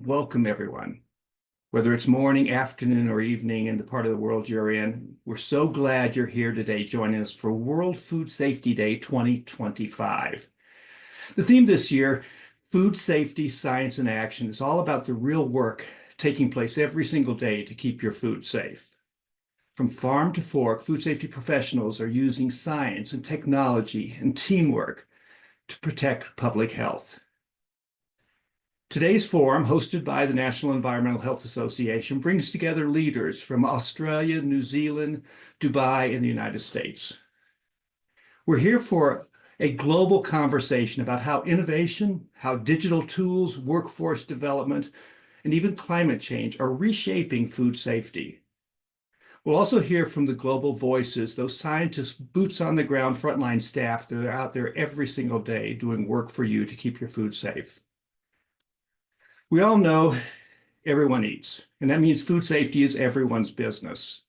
Welcome, everyone. Whether it's morning, afternoon, or evening in the part of the world you're in, we're so glad you're here today joining us for World Food Safety Day 2025. The theme this year, Food Safety, Science, and Action, is all about the real work taking place every single day to keep your food safe. From farm to fork, food safety professionals are using science and technology and teamwork to protect public health. Today's forum, hosted by the National Environmental Health Association, brings together leaders from Australia, New Zealand, Dubai, and the United States. We're here for a global conversation about how innovation, how digital tools, workforce development, and even climate change are reshaping food safety. We'll also hear from the global voices, those scientists, boots on the ground, frontline staff that are out there every single day doing work for you to keep your food safe. We all know everyone eats, and that means food safety is everyone's business.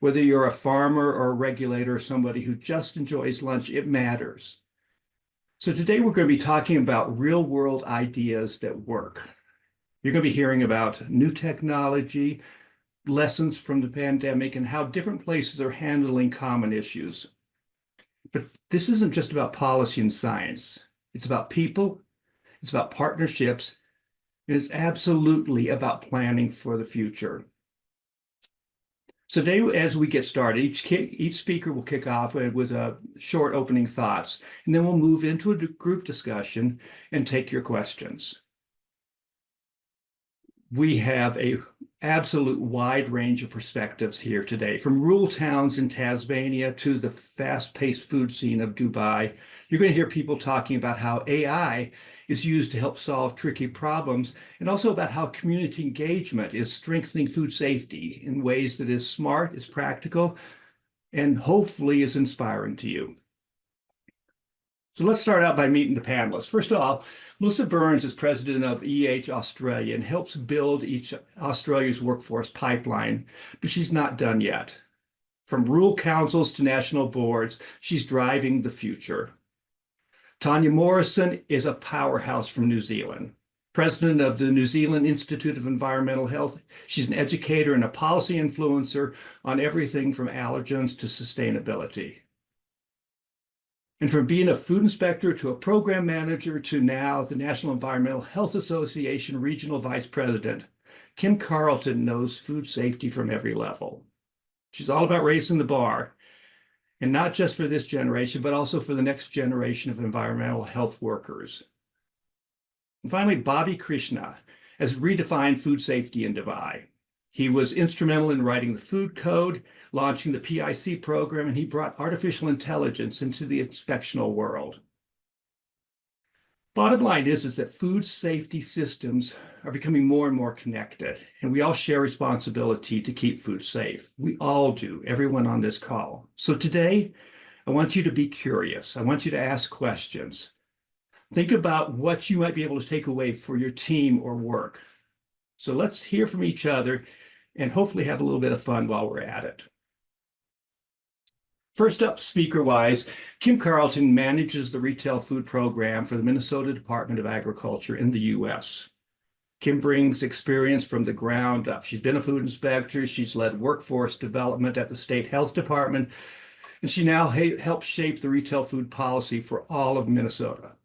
Whether you're a farmer or a regulator or somebody who just enjoys lunch, it matters. So today we're going to be talking about real-world ideas that work. You're going to be hearing about new technology, lessons from the pandemic, and how different places are handling common issues. But this isn't just about policy and science. It's about people, it's about partnerships, is absolutely about planning for the future. So today, as we get started, each speaker will kick off with short opening thoughts, and then we'll move into a group discussion and take your questions. We have a absolute wide range of perspectives here today, from rural towns in Tasmania to the fast-paced food scene of Dubai. You're going to hear people talking about how AI is used to help solve tricky problems, and also about how community engagement is strengthening food safety in ways that is smart, is practical, and hopefully is inspiring to you. So let's start out by meeting the panelists. First of all, Melissa Burns is president of Australia and helps build Australia's workforce pipeline, but she's not done yet. From rural councils to national boards, she's driving the future. Tanya Morrison is a powerhouse from New Zealand, president of the New Zealand Institute of Environmental Health. She's an educator and a policy influencer on everything from allergens to sustainability. And from being a food inspector to a program manager to now the National Environmental Health Association Regional Vice President, Kim Carlton knows food safety from every level. She's all about raising the bar, and not just for this generation, but also for the next generation of environmental health workers. And finally, Bobby Krishna has redefined food safety in Dubai. He was instrumental in writing the food code, launching the PIC program, and he brought artificial intelligence into the inspectional world. Bottom line is that food safety systems are becoming more and more connected, and we all share responsibility to keep food safe. We all do, everyone on this call. So today, I want you to be curious. I want you to ask questions. Think about what you might be able to take away for your team or work. So let's hear from each other and hopefully have a little bit of fun while we're at it. First up, speaker-wise, Kim Carlton manages the retail food program for the Minnesota Department of Agriculture in the U.S. Kim brings experience from the ground up. She's been a food inspector, she's led workforce development at the state health department, and she now helps shape the retail food policy for all of Minnesota.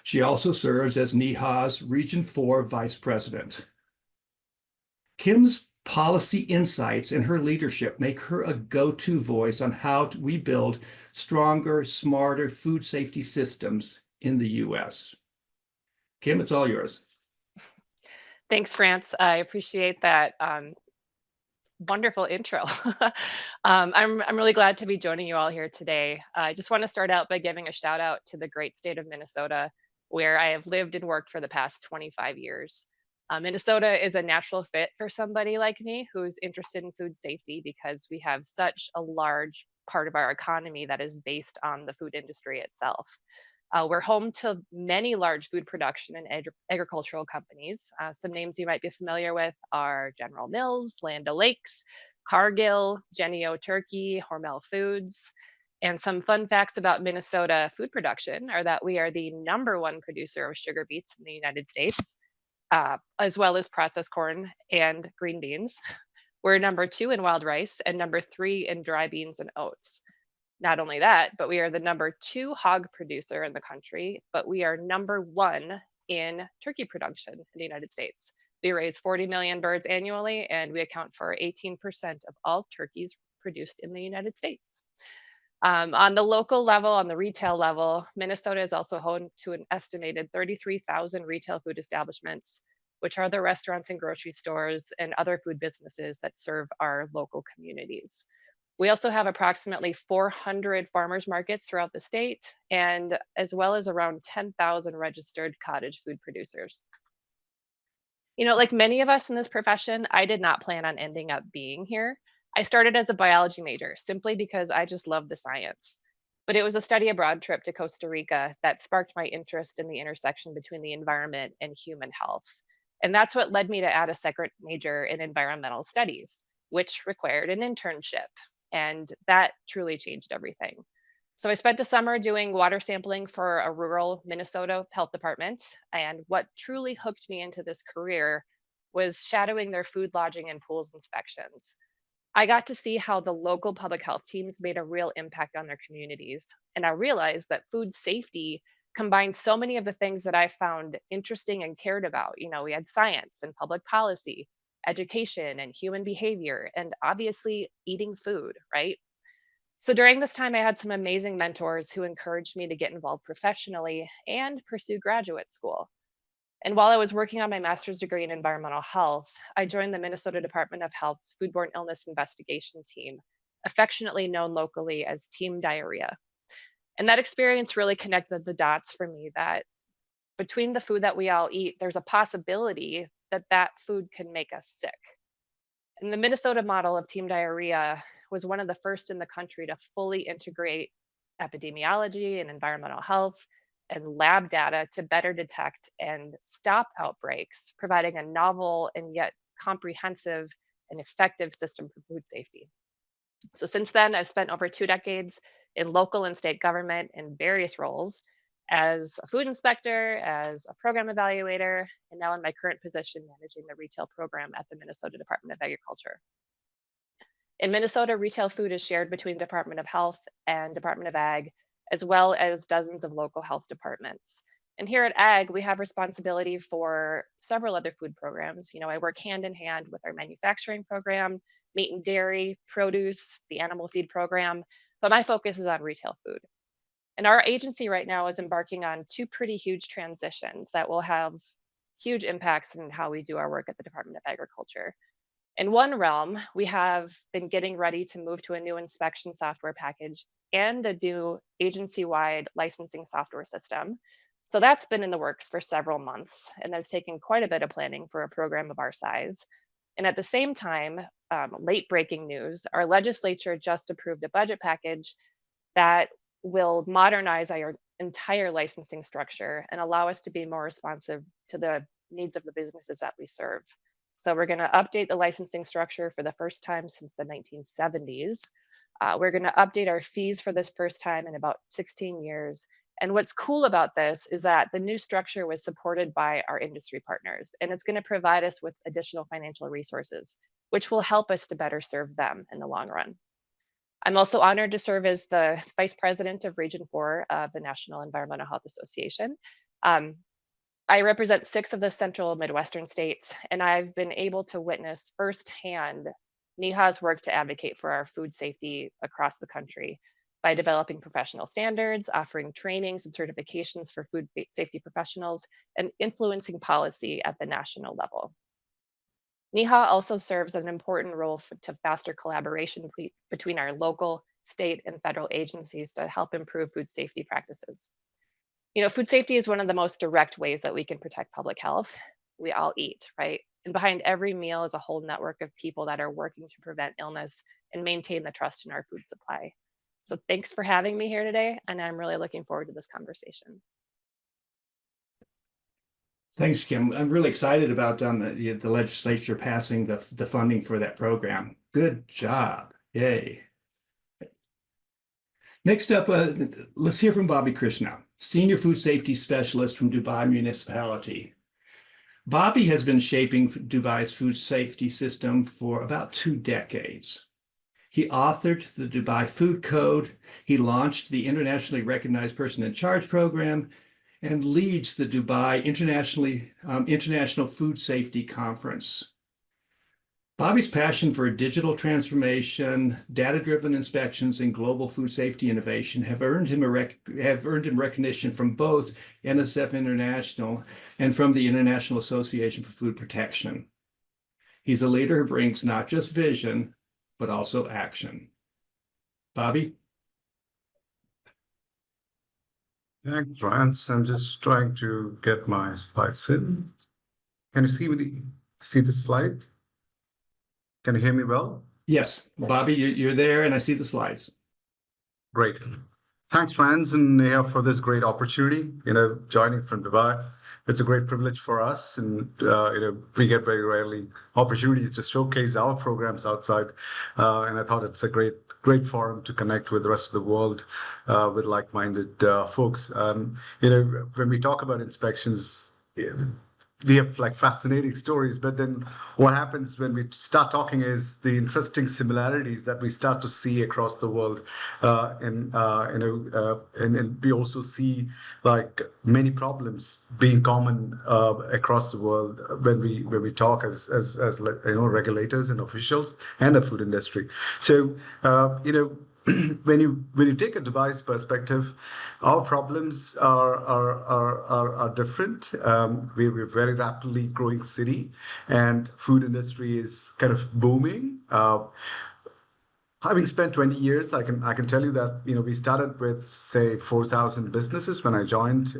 She also serves as NEHA's Region 4 Vice President. Kim's policy insights and her leadership make her a go-to voice on how we build stronger, smarter food safety systems in the U.S. Kim, it's all yours. Thanks, France. I appreciate that wonderful intro. I'm really glad to be joining you all here today. I just want to start out by giving a shout out to the great state of Minnesota, where I have lived and worked for the past 25 years. Minnesota is a natural fit for somebody like me who's interested in food safety because we have such a large part of our economy that is based on the food industry itself. We're home to many large food production and agricultural companies. Some names you might be familiar with are General Mills, Land O'Lakes, Cargill, Jennie-O Turkey, Hormel Foods. And some fun facts about Minnesota food production are that we are the #1 producer of sugar beets in the United States. as well as processed corn and green beans. We're number 2 in wild rice and number 3 in dry beans and oats. Not only that, but we are the number 2 hog producer in the country, but we are number 1 in turkey production in the United States. We raise 40 million birds annually, and we account for 18% of all turkeys produced in the United States. On the local level, on the retail level, Minnesota is also home to an estimated 33,000 retail food establishments, which are the restaurants and grocery stores and other food businesses that serve our local communities. We also have approximately 400 farmers markets throughout the state, and as well as around 10,000 registered cottage food producers. Like many of us in this profession, I did not plan on ending up being here. I started as a biology major simply because I just love the science. But it was a study abroad trip to Costa Rica that sparked my interest in the intersection between the environment and human health. And that's what led me to add a second major in environmental studies, which required an internship. And that truly changed everything. So I spent the summer doing water sampling for a rural Minnesota health department. And what truly hooked me into this career was shadowing their food lodging and pools inspections. I got to see how the local public health teams made a real impact on their communities. And I realized that food safety combines so many of the things that I found interesting and cared about. We had science and public policy, education and human behavior, and obviously eating food, right? So during this time, I had some amazing mentors who encouraged me to get involved professionally and pursue graduate school. And while I was working on my master's degree in environmental health, I joined the Minnesota Department of Health's foodborne illness investigation team, affectionately known locally as Team Diarrhea. And that experience really connected the dots for me that between the food that we all eat, there's a possibility that that food can make us sick. And the Minnesota model of Team Diarrhea was one of the first in the country to fully integrate epidemiology and environmental health and lab data to better detect and stop outbreaks, providing a novel and yet comprehensive and effective system for food safety. So since then, I've spent over 2 decades in local and state government in various roles as a food inspector, as a program evaluator, and now in my current position managing the retail program at the Minnesota Department of Agriculture. In Minnesota, retail food is shared between the Department of Health and Department of Ag, as well as dozens of local health departments. And here at Ag, we have responsibility for several other food programs. I work hand in hand with our manufacturing program, meat and dairy, produce, the animal feed program, but my focus is on retail food. And our agency right now is embarking on 2 pretty huge transitions that will have huge impacts in how we do our work at the Department of Agriculture. In one realm, we have been getting ready to move to a new inspection software package and a new agency-wide licensing software system. So that's been in the works for several months, and that's taken quite a bit of planning for a program of our size. And at the same time, late breaking news, our legislature just approved a budget package that will modernize our entire licensing structure and allow us to be more responsive to the needs of the businesses that we serve. So we're going to update the licensing structure for the first time since the 1970s. We're going to update our fees for this first time in about 16 years. And what's cool about this is that the new structure was supported by our industry partners, and it's going to provide us with additional financial resources, which will help us to better serve them in the long run. I'm also honored to serve as the Vice President of Region 4 of the National Environmental Health Association. I represent 6 of the central Midwestern states, and I've been able to witness firsthand NEHA's work to advocate for our food safety across the country by developing professional standards, offering trainings and certifications for food safety professionals, and influencing policy at the national level. NEHA also serves an important role to foster collaboration between our local, state, and federal agencies to help improve food safety practices. Food safety is one of the most direct ways that we can protect public health. We all eat, right? And behind every meal is a whole network of people that are working to prevent illness and maintain the trust in our food supply. So thanks for having me here today, and I'm really looking forward to this conversation. Thanks, Kim. I'm really excited about the legislature passing the funding for that program. Good job. Yay. Next up, let's hear from Bobby Krishna, Senior Food Safety Specialist from Dubai Municipality. Bobby has been shaping Dubai's food safety system for about 2 decades. He authored the Dubai Food Code, he launched the internationally recognized Person in Charge program, and leads the Dubai International Food Safety Conference. Bobby's passion for digital transformation, data-driven inspections, and global food safety innovation have earned him recognition from both NSF International and from the International Association for Food Protection. He's a leader who brings not just vision, but also action. Bobby? Thanks, Rance. I'm just trying to get my slides in. Can you see the slide? Can you hear me well? Yes, Bobby, you're there, and I see the slides. Great. Thanks, Rance, and for this great opportunity, joining from Dubai. It's a great privilege for us, and we get very rarely opportunities to showcase our programs outside, and I thought it's a great forum to connect with the rest of the world, with like-minded folks. When we talk about inspections, we have like fascinating stories, but then what happens when we start talking is the interesting similarities that we start to see across the world, and we also see like many problems being common across the world when we talk as regulators and officials and the food industry. So when you take a device perspective, our problems are different. We're a very rapidly growing city, and food industry is kind of booming. Having spent 20 years, I can tell you that we started with say 4,000 businesses when I joined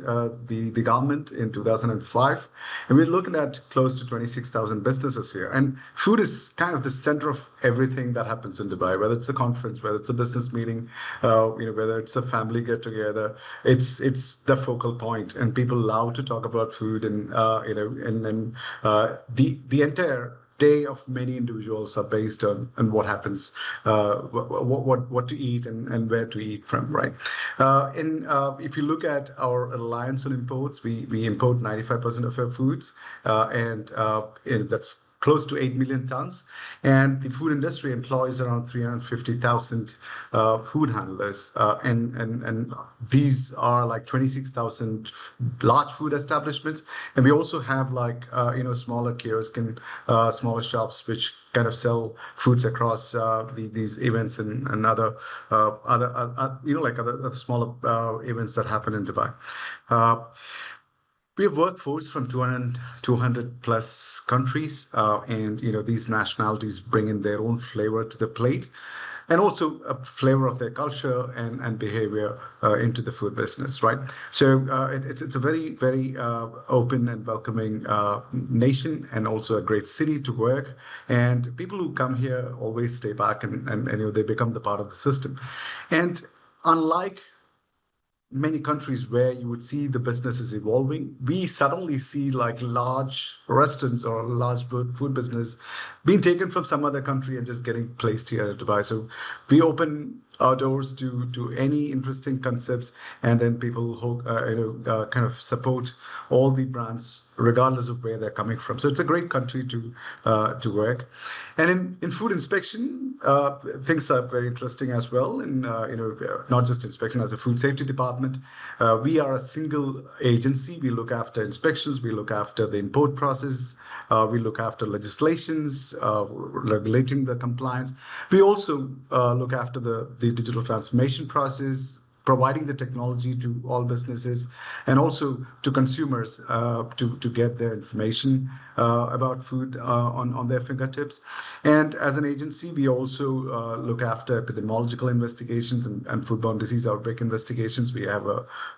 the government in 2005, and we're looking at close to 26,000 businesses here. And food is kind of the center of everything that happens in Dubai, whether it's a conference, whether it's a business meeting, whether it's a family get together. It's the focal point, and people love to talk about food, and the entire day of many individuals are based on what happens, what to eat and where to eat from, right? If you look at our reliance on imports, we import 95% of our foods, and that's close to 8 million tons. And the food industry employs around 350,000 food handlers. And these are like 26,000 large food establishments. And we also have like, smaller kiosks and smaller shops which kind of sell foods across these events and other smaller events that happen in Dubai. We have workforce from 200 plus countries, and these nationalities bring in their own flavor to the plate, and also a flavor of their culture and behavior into the food business, right? So it's a very, very open and welcoming nation, and also a great city to work. And people who come here always stay back, and they become the part of the system. And unlike many countries where you would see the businesses evolving, we suddenly see like large restaurants or large food business being taken from some other country and just getting placed here in Dubai. So we open our doors to any interesting concepts, and then people who kind of support all the brands regardless of where they're coming from. So it's a great country to work. And in food inspection, things are very interesting as well. And not just inspection, as a food safety department, we are a single agency. We look after inspections, we look after the import process, we look after legislations, regulating the compliance. We also look after the digital transformation process, providing the technology to all businesses and also to consumers to get their information about food on their fingertips. And as an agency, we also look after epidemiological investigations and foodborne disease outbreak investigations. We have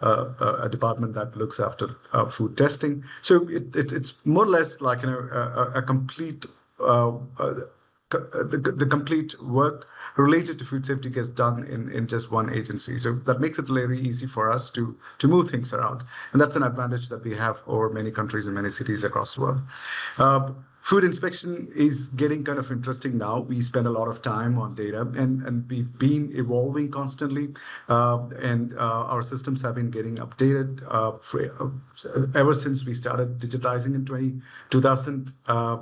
a department that looks after food testing. So it's more or less like a complete the complete work related to food safety gets done in just one agency. So that makes it very easy for us to move things around. And that's an advantage that we have over many countries and many cities across the world. Food inspection is getting kind of interesting now. We spend a lot of time on data, and we've been evolving constantly, and our systems have been getting updated ever since we started digitizing in 2000.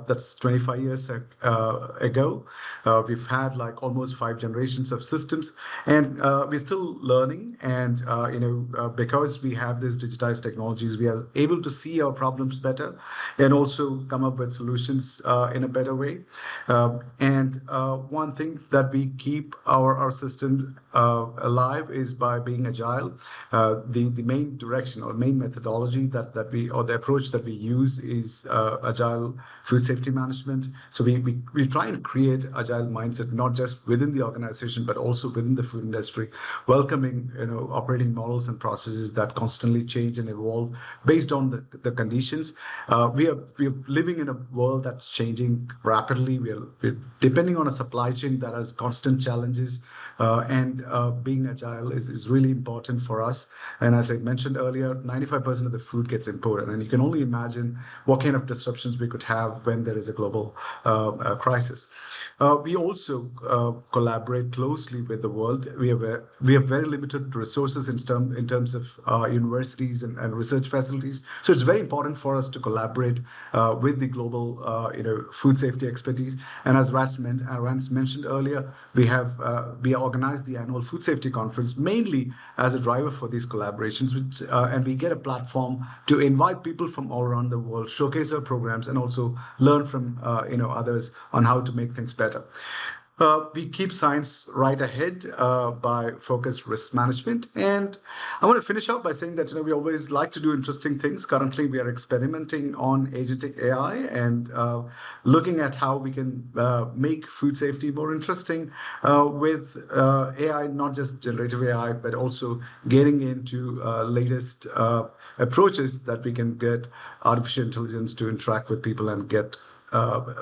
That's 25 years ago. We've had like almost 5 generations of systems, and we're still learning. And because we have these digitized technologies, we are able to see our problems better and also come up with solutions in a better way. And one thing that we keep our system alive is by being agile. The main direction or main methodology that we, or the approach that we use is agile food safety management. So we try and create agile mindset, not just within the organization, but also within the food industry, welcoming operating models and processes that constantly change and evolve based on the conditions. We are living in a world that's changing rapidly. We're depending on a supply chain that has constant challenges, and being agile is really important for us. And as I mentioned earlier, 95% of the food gets imported, and you can only imagine what kind of disruptions we could have when there is a global crisis. We also collaborate closely with the world. We have very limited resources in terms of universities and research facilities. So it's very important for us to collaborate with the global food safety expertise. And as Rance mentioned earlier, we organize the annual food safety conference mainly as a driver for these collaborations, and we get a platform to invite people from all around the world, showcase our programs, and also learn from others on how to make things better. We keep science right ahead by focused risk management. And I want to finish up by saying that we always like to do interesting things. Currently, we are experimenting on agentic AI and looking at how we can make food safety more interesting with AI, not just generative AI, but also getting into latest approaches that we can get artificial intelligence to interact with people and get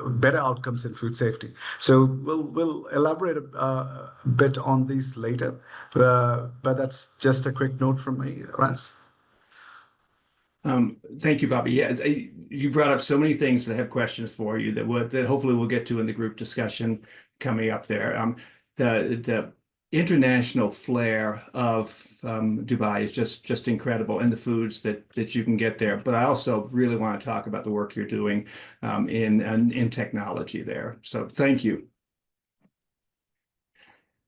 better outcomes in food safety. So we'll elaborate a bit on these later, but that's just a quick note from me, Rance. Thank you, Bobby. Yeah, you brought up so many things that I have questions for you that hopefully we'll get to in the group discussion coming up there. The international flair of Dubai is just incredible, and the foods that you can get there. But I also really want to talk about the work you're doing in technology there. So thank you.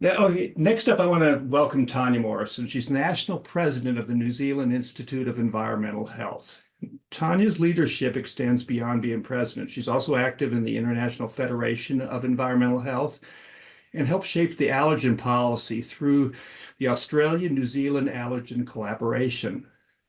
Now, okay, next up, I want to welcome Tanya Morrison. She's National President of the New Zealand Institute of Environmental Health. Tanya's leadership extends beyond being president. She's also active in the International Federation of Environmental Health and helped shape the allergen policy through the Australia-New Zealand Allergen Collaboration.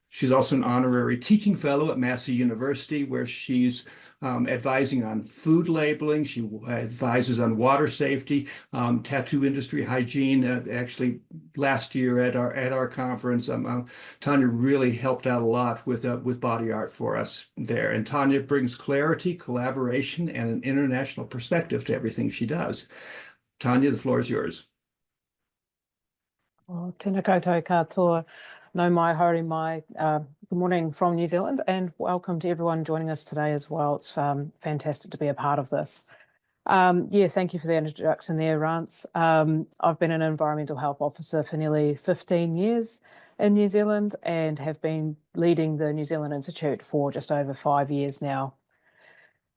She's also an honorary teaching fellow at Massey University, where she's advising on food labeling. She advises on water safety, tattoo industry hygiene. Actually, last year at our conference, Tanya really helped out a lot with body art for us there. And Tanya brings clarity, collaboration, and an international perspective to everything she does. Tanya, the floor is yours. Oh, tēnā koutou katoa, no mai, haere mai. Good morning from New Zealand, and welcome to everyone joining us today as well. It's fantastic to be a part of this. Yeah, thank you for the introduction there, Rance. I've been an environmental health officer for nearly 15 years in New Zealand and have been leading the New Zealand Institute for just over 5 years now.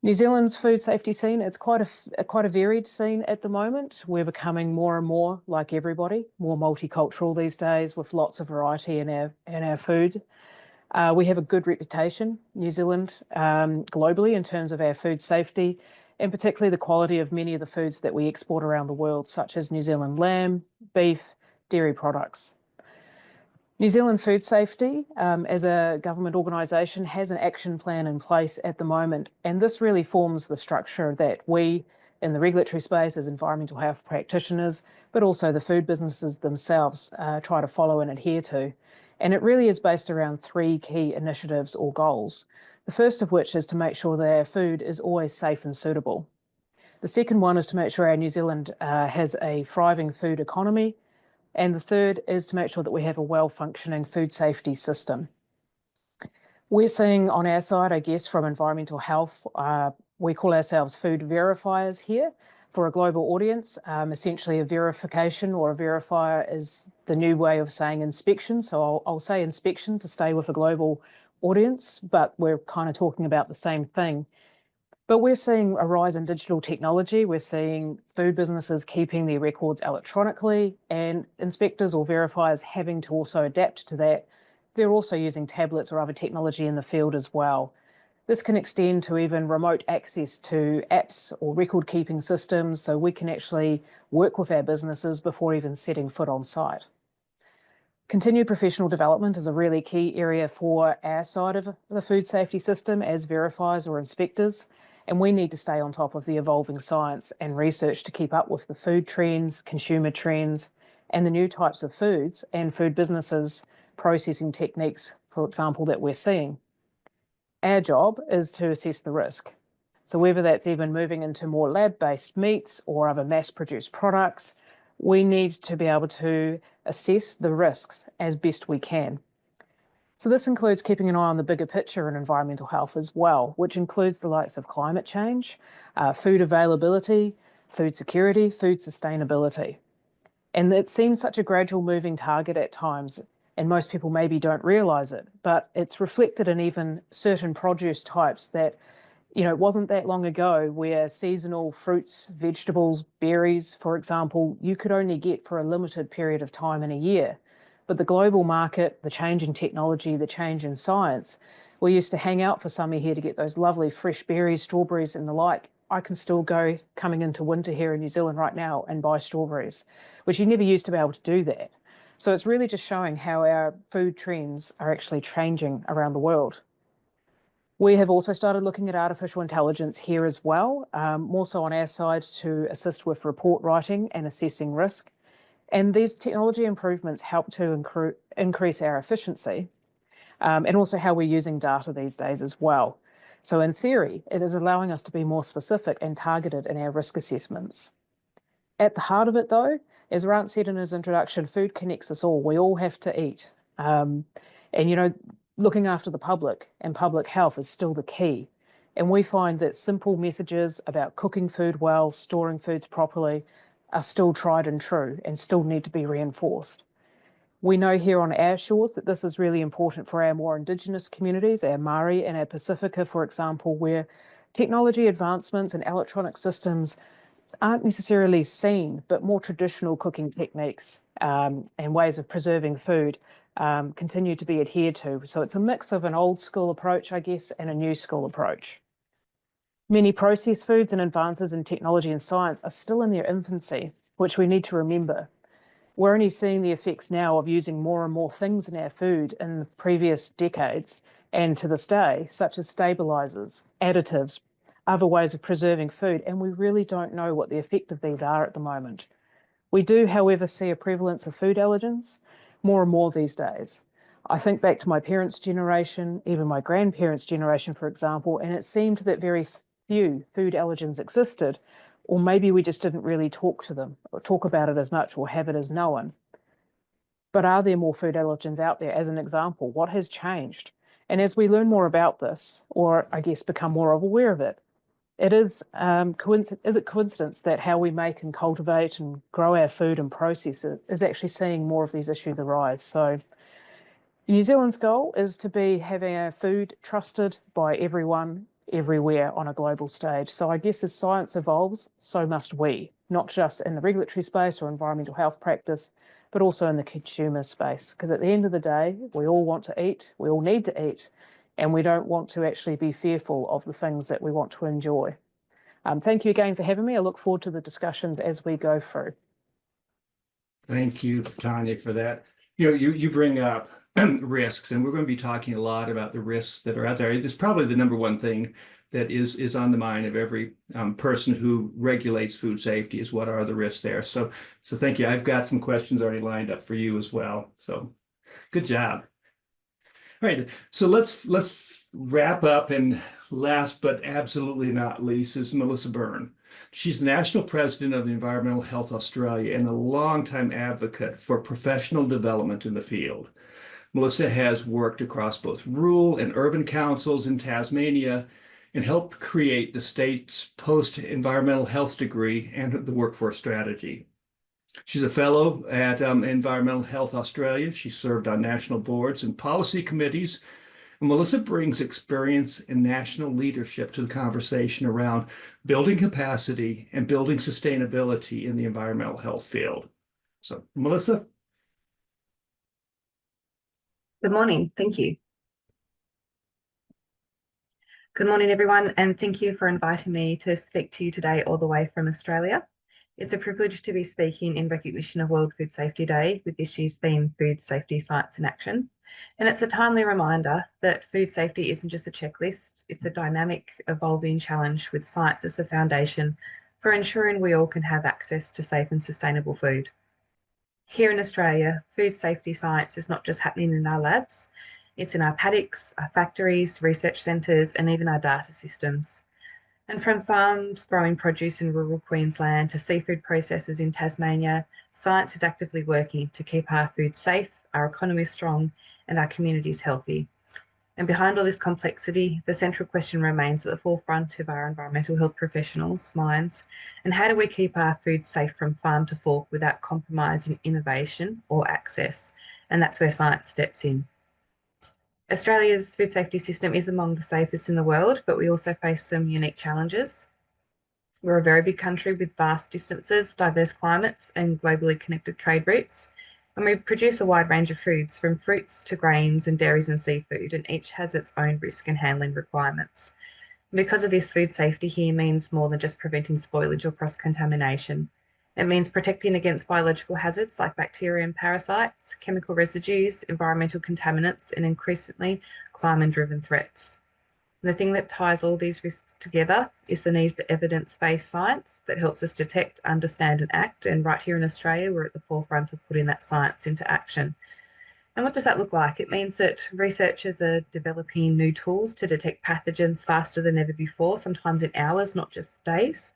New Zealand's food safety scene, it's quite a varied scene at the moment. We're becoming more and more like everybody, more multicultural these days with lots of variety in our food. We have a good reputation, New Zealand, globally in terms of our food safety, and particularly the quality of many of the foods that we export around the world, such as New Zealand lamb, beef, dairy products. New Zealand Food Safety, as a government organisation, has an action plan in place at the moment, and this really forms the structure that we in the regulatory space as environmental health practitioners, but also the food businesses themselves try to follow and adhere to. And it really is based around 3 key initiatives or goals. The first of which is to make sure that our food is always safe and suitable. The second one is to make sure our New Zealand has a thriving food economy. And the third is to make sure that we have a well-functioning food safety system. We're seeing on our side, I guess, from environmental health, We call ourselves food verifiers here for a global audience. Essentially, a verification or a verifier is the new way of saying inspection. So I'll say inspection to stay with a global audience, but we're kind of talking about the same thing. But we're seeing a rise in digital technology. We're seeing food businesses keeping their records electronically, and inspectors or verifiers having to also adapt to that. They're also using tablets or other technology in the field as well. This can extend to even remote access to apps or record keeping systems, so we can actually work with our businesses before even setting foot on site. Continued professional development is a really key area for our side of the food safety system as verifiers or inspectors, and we need to stay on top of the evolving science and research to keep up with the food trends, consumer trends, and the new types of foods and food businesses processing techniques, for example, that we're seeing. Our job is to assess the risk. So whether that's even moving into more lab-based meats or other mass-produced products, we need to be able to assess the risks as best we can. So this includes keeping an eye on the bigger picture in environmental health as well, which includes the likes of climate change, food availability, food security, food sustainability. And it seems such a gradual moving target at times, and most people maybe don't realise it, but it's reflected in even certain produce types that, you know, it wasn't that long ago where seasonal fruits, vegetables, berries, for example, you could only get for a limited period of time in a year. But the global market, the change in technology, the change in science, we used to hang out for summer here to get those lovely fresh berries, strawberries and the like. I can still go coming into winter here in New Zealand right now and buy strawberries, which you never used to be able to do that. So it's really just showing how our food trends are actually changing around the world. We have also started looking at artificial intelligence here as well, more so on our side to assist with report writing and assessing risk. And these technology improvements help to increase our efficiency and also how we're using data these days as well. So in theory, it is allowing us to be more specific and targeted in our risk assessments. At the heart of it though, as Rant said in his introduction, food connects us all. We all have to eat. And you know, looking after the public and public health is still the key. And we find that simple messages about cooking food well, storing foods properly, are still tried and true and still need to be reinforced. We know here on our shores that this is really important for our more Indigenous communities, our Māori and our Pacifica, for example, where technology advancements and electronic systems aren't necessarily seen, but more traditional cooking techniques and ways of preserving food continue to be adhered to. So it's a mix of an old school approach, I guess, and a new school approach. Many processed foods and advances in technology and science are still in their infancy, which we need to remember. We're only seeing the effects now of using more and more things in our food in the previous decades and to this day, such as stabilizers, additives, other ways of preserving food, and we really don't know what the effect of these are at the moment. We do, however, see a prevalence of food allergens more and more these days. I think back to my parents' generation, even my grandparents' generation, for example, and it seemed that very few food allergens existed, or maybe we just didn't really talk to them or talk about it as much or have it as known. But are there more food allergens out there? As an example, what has changed? And as we learn more about this, or I guess become more aware of it, is it coincidence that how we make and cultivate and grow our food and process it is actually seeing more of these issues arise? So New Zealand's goal is to be having our food trusted by everyone, everywhere on a global stage. So I guess as science evolves, so must we, not just in the regulatory space or environmental health practice, but also in the consumer space. Because at the end of the day, we all want to eat, we all need to eat, and we don't want to actually be fearful of the things that we want to enjoy. Thank you again for having me. I look forward to the discussions as we go through. Thank you, Tanya, for that. You bring up risks, and we're going to be talking a lot about the risks that are out there. It's probably the number one thing that is on the mind of every person who regulates food safety is what are the risks there. So thank you. I've got some questions already lined up for you as well. So good job. All right, so let's wrap up, and last but absolutely not least is Melissa Byrne. She's the National President of Environmental Health Australia and a longtime advocate for professional development in the field. Melissa has worked across both rural and urban councils in Tasmania and helped create the state's post-environmental health degree and the workforce strategy. She's a fellow at Environmental Health Australia. She served on national boards and policy committees. And Melissa brings experience in national leadership to the conversation around building capacity and building sustainability in the environmental health field. So, Melissa. Good morning. Thank you. Good morning, everyone, and thank you for inviting me to speak to you today all the way from Australia. It's a privilege to be speaking in recognition of World Food Safety Day with this year's theme, Food Safety, Science in Action. And it's a timely reminder that food safety isn't just a checklist, it's a dynamic, evolving challenge with science as a foundation for ensuring we all can have access to safe and sustainable food. Here in Australia, food safety science is not just happening in our labs, it's in our paddocks, our factories, research centres, and even our data systems. And from farms growing produce in rural Queensland to seafood processors in Tasmania, science is actively working to keep our food safe, our economy strong, and our communities healthy. And behind all this complexity, the central question remains at the forefront of our environmental health professionals' minds. And how do we keep our food safe from farm to fork without compromising innovation or access? And that's where science steps in. Australia's food safety system is among the safest in the world, but we also face some unique challenges. We're a very big country with vast distances, diverse climates, and globally connected trade routes. And we produce a wide range of foods, from fruits to grains and dairies and seafood, and each has its own risk and handling requirements. And because of this, food safety here means more than just preventing spoilage or cross-contamination. It means protecting against biological hazards like bacteria and parasites, chemical residues, environmental contaminants, and increasingly climate-driven threats. And the thing that ties all these risks together is the need for evidence-based science that helps us detect, understand, and act. And right here in Australia, we're at the forefront of putting that science into action. And what does that look like? It means that researchers are developing new tools to detect pathogens faster than ever before, sometimes in hours, not just days.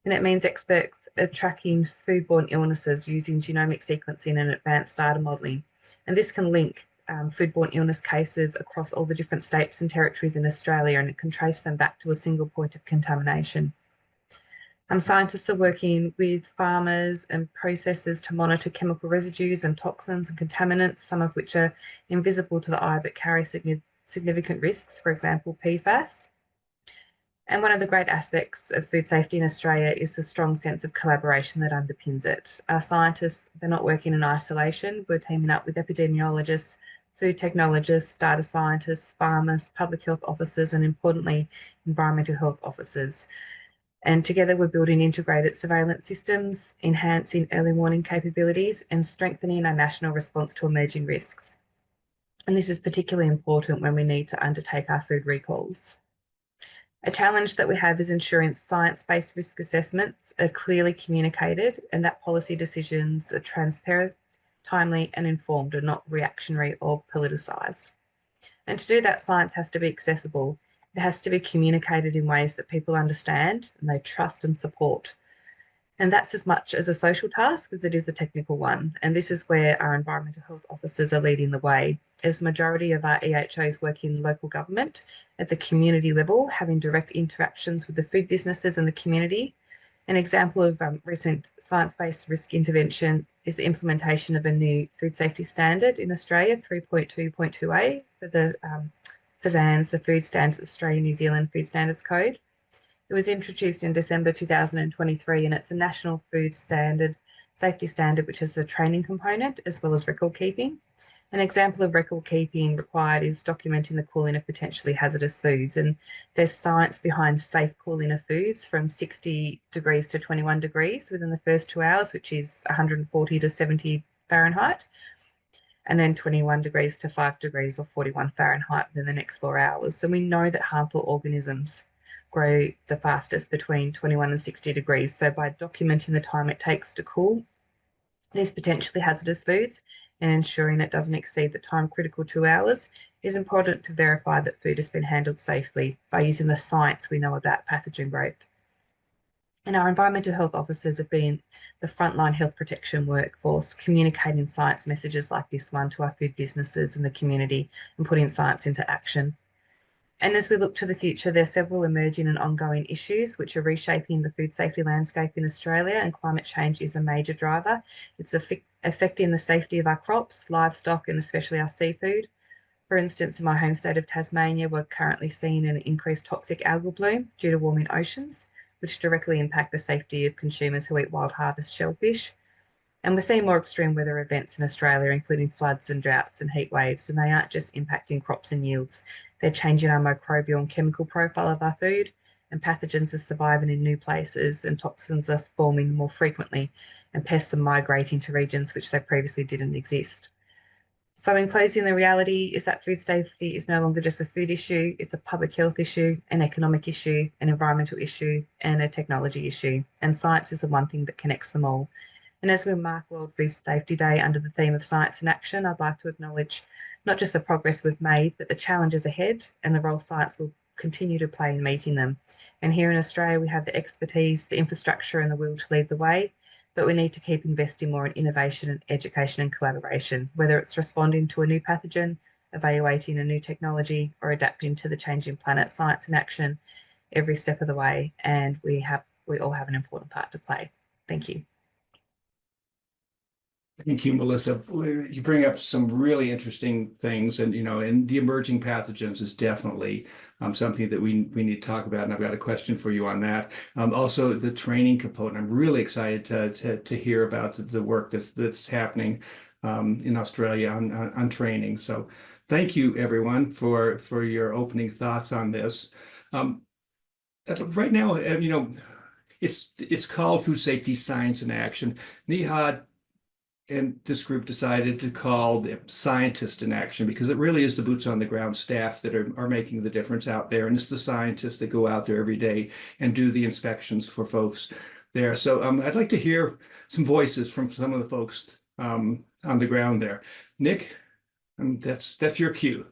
And it means experts are tracking foodborne illnesses using genomic sequencing and advanced data modelling. And this can link foodborne illness cases across all the different states and territories in Australia, and it can trace them back to a single point of contamination. Scientists are working with farmers and processors to monitor chemical residues and toxins and contaminants, some of which are invisible to the eye but carry significant risks, for example, PFAS. And one of the great aspects of food safety in Australia is the strong sense of collaboration that underpins it. Our scientists, they're not working in isolation. We're teaming up with epidemiologists, food technologists, data scientists, farmers, public health officers, and importantly, environmental health officers. And together we're building integrated surveillance systems, enhancing early warning capabilities, and strengthening our national response to emerging risks. And this is particularly important when we need to undertake our food recalls. A challenge that we have is ensuring science-based risk assessments are clearly communicated and that policy decisions are transparent, timely and informed and not reactionary or politicised. And to do that, science has to be accessible. It has to be communicated in ways that people understand and they trust and support. And that's as much as a social task as it is a technical one. And this is where our environmental health officers are leading the way, as majority of our EHOs work in local government at the community level, having direct interactions with the food businesses and the community. An example of recent science-based risk intervention is the implementation of a new food safety standard in Australia, 3.2.2a for the FSANZ, the Food Standards Australia New Zealand Food Standards Code. It was introduced in December 2023, and it's a national food standard, safety standard, which has a training component as well as record keeping. An example of record keeping required is documenting the cooling of potentially hazardous foods. And there's science behind safe cooling of foods from 60 degrees to 21 degrees within the first 2 hours, which is 140 to 70 Fahrenheit. And then 21 degrees to 5 degrees or 41 Fahrenheit within the next 4 hours. So we know that harmful organisms grow the fastest between 21 and 60 degrees. So by documenting the time it takes to cool these potentially hazardous foods and ensuring it doesn't exceed the time critical 2 hours is important to verify that food has been handled safely by using the science we know about pathogen growth. And our environmental health officers have been the frontline health protection workforce, communicating science messages like this one to our food businesses and the community and putting science into action. And as we look to the future, there are several emerging and ongoing issues which are reshaping the food safety landscape in Australia, and climate change is a major driver. It's affecting the safety of our crops, livestock, and especially our seafood. For instance, in my home state of Tasmania, we're currently seeing an increased toxic algal bloom due to warming oceans, which directly impact the safety of consumers who eat wild harvest shellfish. And we're seeing more extreme weather events in Australia, including floods and droughts and heat waves, and they aren't just impacting crops and yields. They're changing our microbial and chemical profile of our food, and pathogens are surviving in new places, and toxins are forming more frequently, and pests are migrating to regions which they previously didn't exist. So in closing, the reality is that food safety is no longer just a food issue, it's a public health issue, an economic issue, an environmental issue, and a technology issue. And science is the one thing that connects them all. And as we mark World Food Safety Day under the theme of Science in Action, I'd like to acknowledge not just the progress we've made, but the challenges ahead and the role science will continue to play in meeting them. And here in Australia, we have the expertise, the infrastructure, and the will to lead the way, but we need to keep investing more in innovation and education and collaboration, whether it's responding to a new pathogen, evaluating a new technology, or adapting to the changing planet. Science in action every step of the way, and we all have an important part to play. Thank you. Thank you, Melissa. You bring up some really interesting things, and and the emerging pathogens is definitely something that we need to talk about. And I've got a question for you on that. Also, the training component. I'm really excited to hear about the work that's happening in Australia on training. So, thank you, everyone, for your opening thoughts on this. Right now, it's called Food Safety Science in Action. Nihad and this group decided to call the scientists in action, because it really is the boots on the ground staff that are making the difference out there. And it's the scientists that go out there every day and do the inspections for folks there. So I'd like to hear some voices from some of the folks on the ground there. Nick, that's your cue.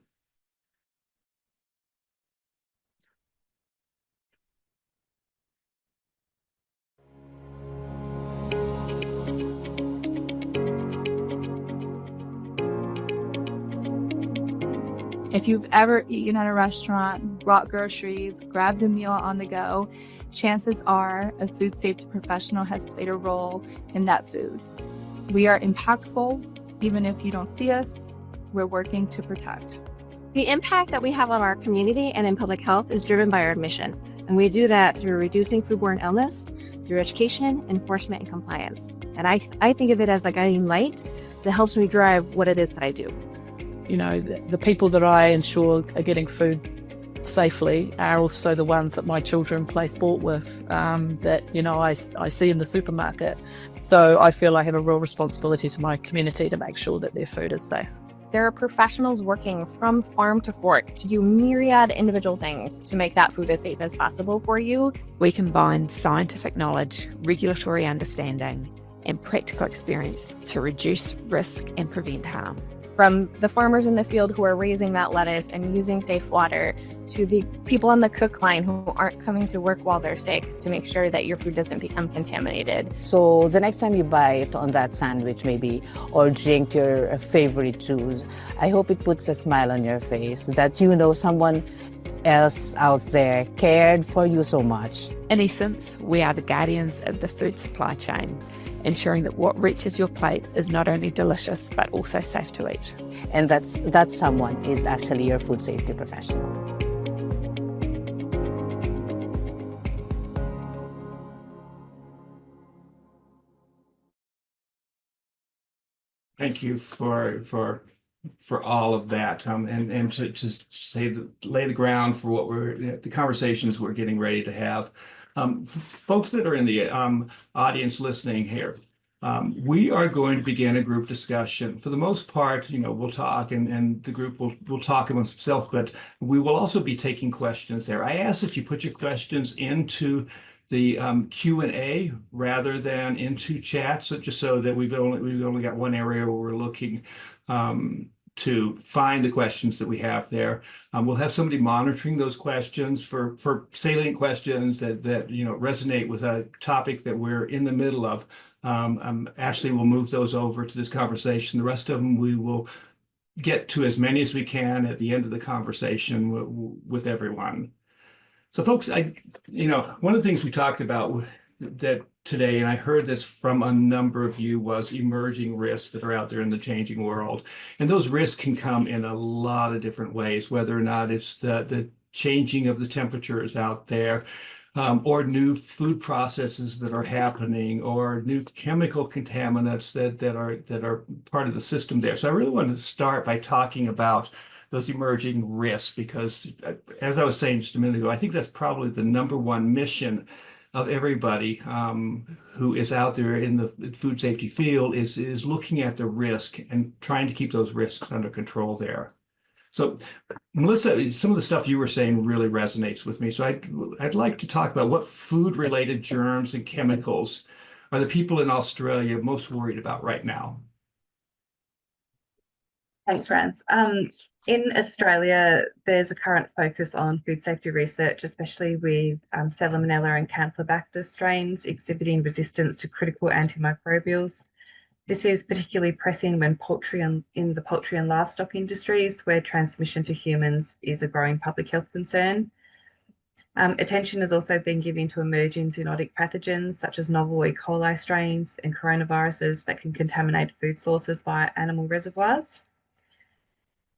If you've ever eaten at a restaurant, brought groceries, grabbed a meal on the go, chances are a food safety professional has played a role in that food. We are impactful, even if you don't see us, we're working to protect. The impact that we have on our community and in public health is driven by our mission, and we do that through reducing foodborne illness, through education, enforcement, and compliance. And I think of it as a guiding light that helps me drive what it is that I do. The people that I ensure are getting food safely are also the ones that my children play sport with, that I see in the supermarket. So I feel I have a real responsibility to my community to make sure that their food is safe. There are professionals working from farm to fork to do myriad individual things to make that food as safe as possible for you. We combine scientific knowledge, regulatory understanding, and practical experience to reduce risk and prevent harm. From the farmers in the field who are raising that lettuce and using safe water, to the people on the cook line who aren't coming to work while they're sick to make sure that your food doesn't become contaminated. So the next time you bite on that sandwich maybe, or drink your favorite juice, I hope it puts a smile on your face that someone else out there cared for you so much. In essence, we are the guardians of the food supply chain, ensuring that what reaches your plate is not only delicious, but also safe to eat. And that someone is actually your food safety professional. Thank you for all of that, and to just lay the ground for what the conversations we're getting ready to have. Folks that are in the audience listening here, we are going to begin a group discussion. For the most part, we'll talk and the group will talk amongst themselves, but we will also be taking questions there. I ask that you put your questions into the Q&A rather than into chat, so just so that we've only got one area where we're looking to find the questions that we have there. We'll have somebody monitoring those questions for salient questions that resonate with a topic that we're in the middle of. Ashley will move those over to this conversation. The rest of them we will get to as many as we can at the end of the conversation with everyone. So folks, one of the things we talked about that today, and I heard this from a number of you, was emerging risks that are out there in the changing world. And those risks can come in a lot of different ways, whether or not it's the changing of the temperatures out there, or new food processes that are happening, or new chemical contaminants that are part of the system there. So I really want to start by talking about those emerging risks, because as I was saying just a minute ago, I think that's probably the number one mission of everybody who is out there in the food safety field is looking at the risk and trying to keep those risks under control there. So Melissa, some of the stuff you were saying really resonates with me. So I'd like to talk about what food-related germs and chemicals are the people in Australia most worried about right now. Thanks, Rance. In Australia, there's a current focus on food safety research, especially with Salmonella and Campylobacter strains exhibiting resistance to critical antimicrobials. This is particularly pressing when in the poultry and livestock industries, where transmission to humans is a growing public health concern. Attention has also been given to emerging zoonotic pathogens such as novel E. coli strains and coronaviruses that can contaminate food sources via animal reservoirs.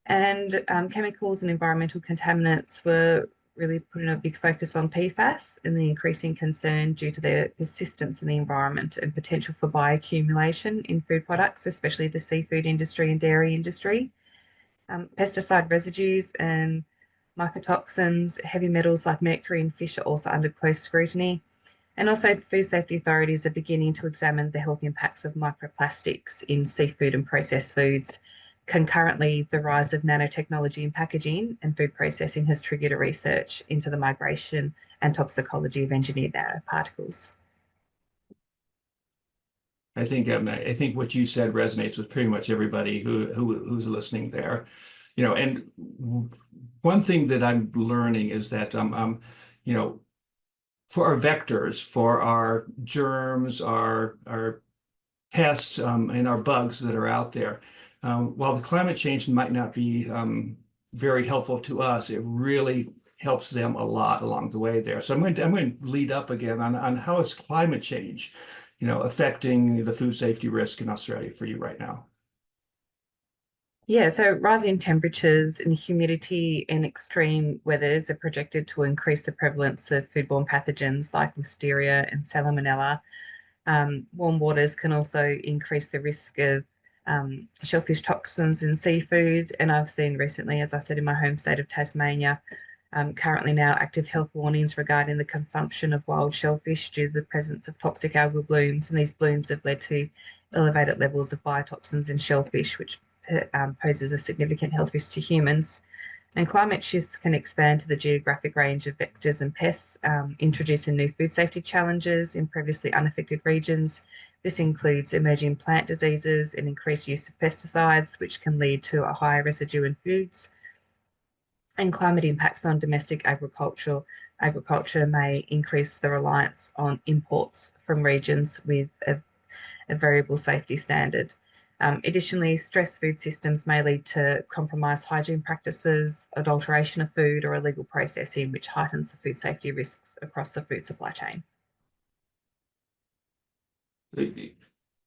And chemicals and environmental contaminants were really putting a big focus on PFAS and the increasing concern due to their persistence in the environment and potential for bioaccumulation in food products, especially the seafood industry and dairy industry. Pesticide residues and mycotoxins, heavy metals like mercury in fish are also under close scrutiny. And also food safety authorities are beginning to examine the health impacts of microplastics in seafood and processed foods. Concurrently, the rise of nanotechnology in packaging and food processing has triggered a research into the migration and toxicology of engineered nanoparticles. I think what you said resonates with pretty much everybody who's listening there. And one thing that I'm learning is that for our vectors, for our germs, our pests, and our bugs that are out there, while the climate change might not be very helpful to us, it really helps them a lot along the way there. So I'm going to lead up again on how is climate change, affecting the food safety risk in Australia for you right now. Yeah, so rising temperatures and humidity and extreme weathers are projected to increase the prevalence of foodborne pathogens like Listeria and Salmonella. Warm waters can also increase the risk of shellfish toxins in seafood. And I've seen recently, as I said, in my home state of Tasmania, currently now active health warnings regarding the consumption of wild shellfish due to the presence of toxic algal blooms. And these blooms have led to elevated levels of biotoxins in shellfish, which poses a significant health risk to humans. And climate shifts can expand to the geographic range of vectors and pests, introducing new food safety challenges in previously unaffected regions. This includes emerging plant diseases and increased use of pesticides, which can lead to a higher residue in foods. And climate impacts on domestic agriculture may increase the reliance on imports from regions with a variable safety standard. Additionally, stressed food systems may lead to compromised hygiene practices, adulteration of food, or illegal processing, which heightens the food safety risks across the food supply chain.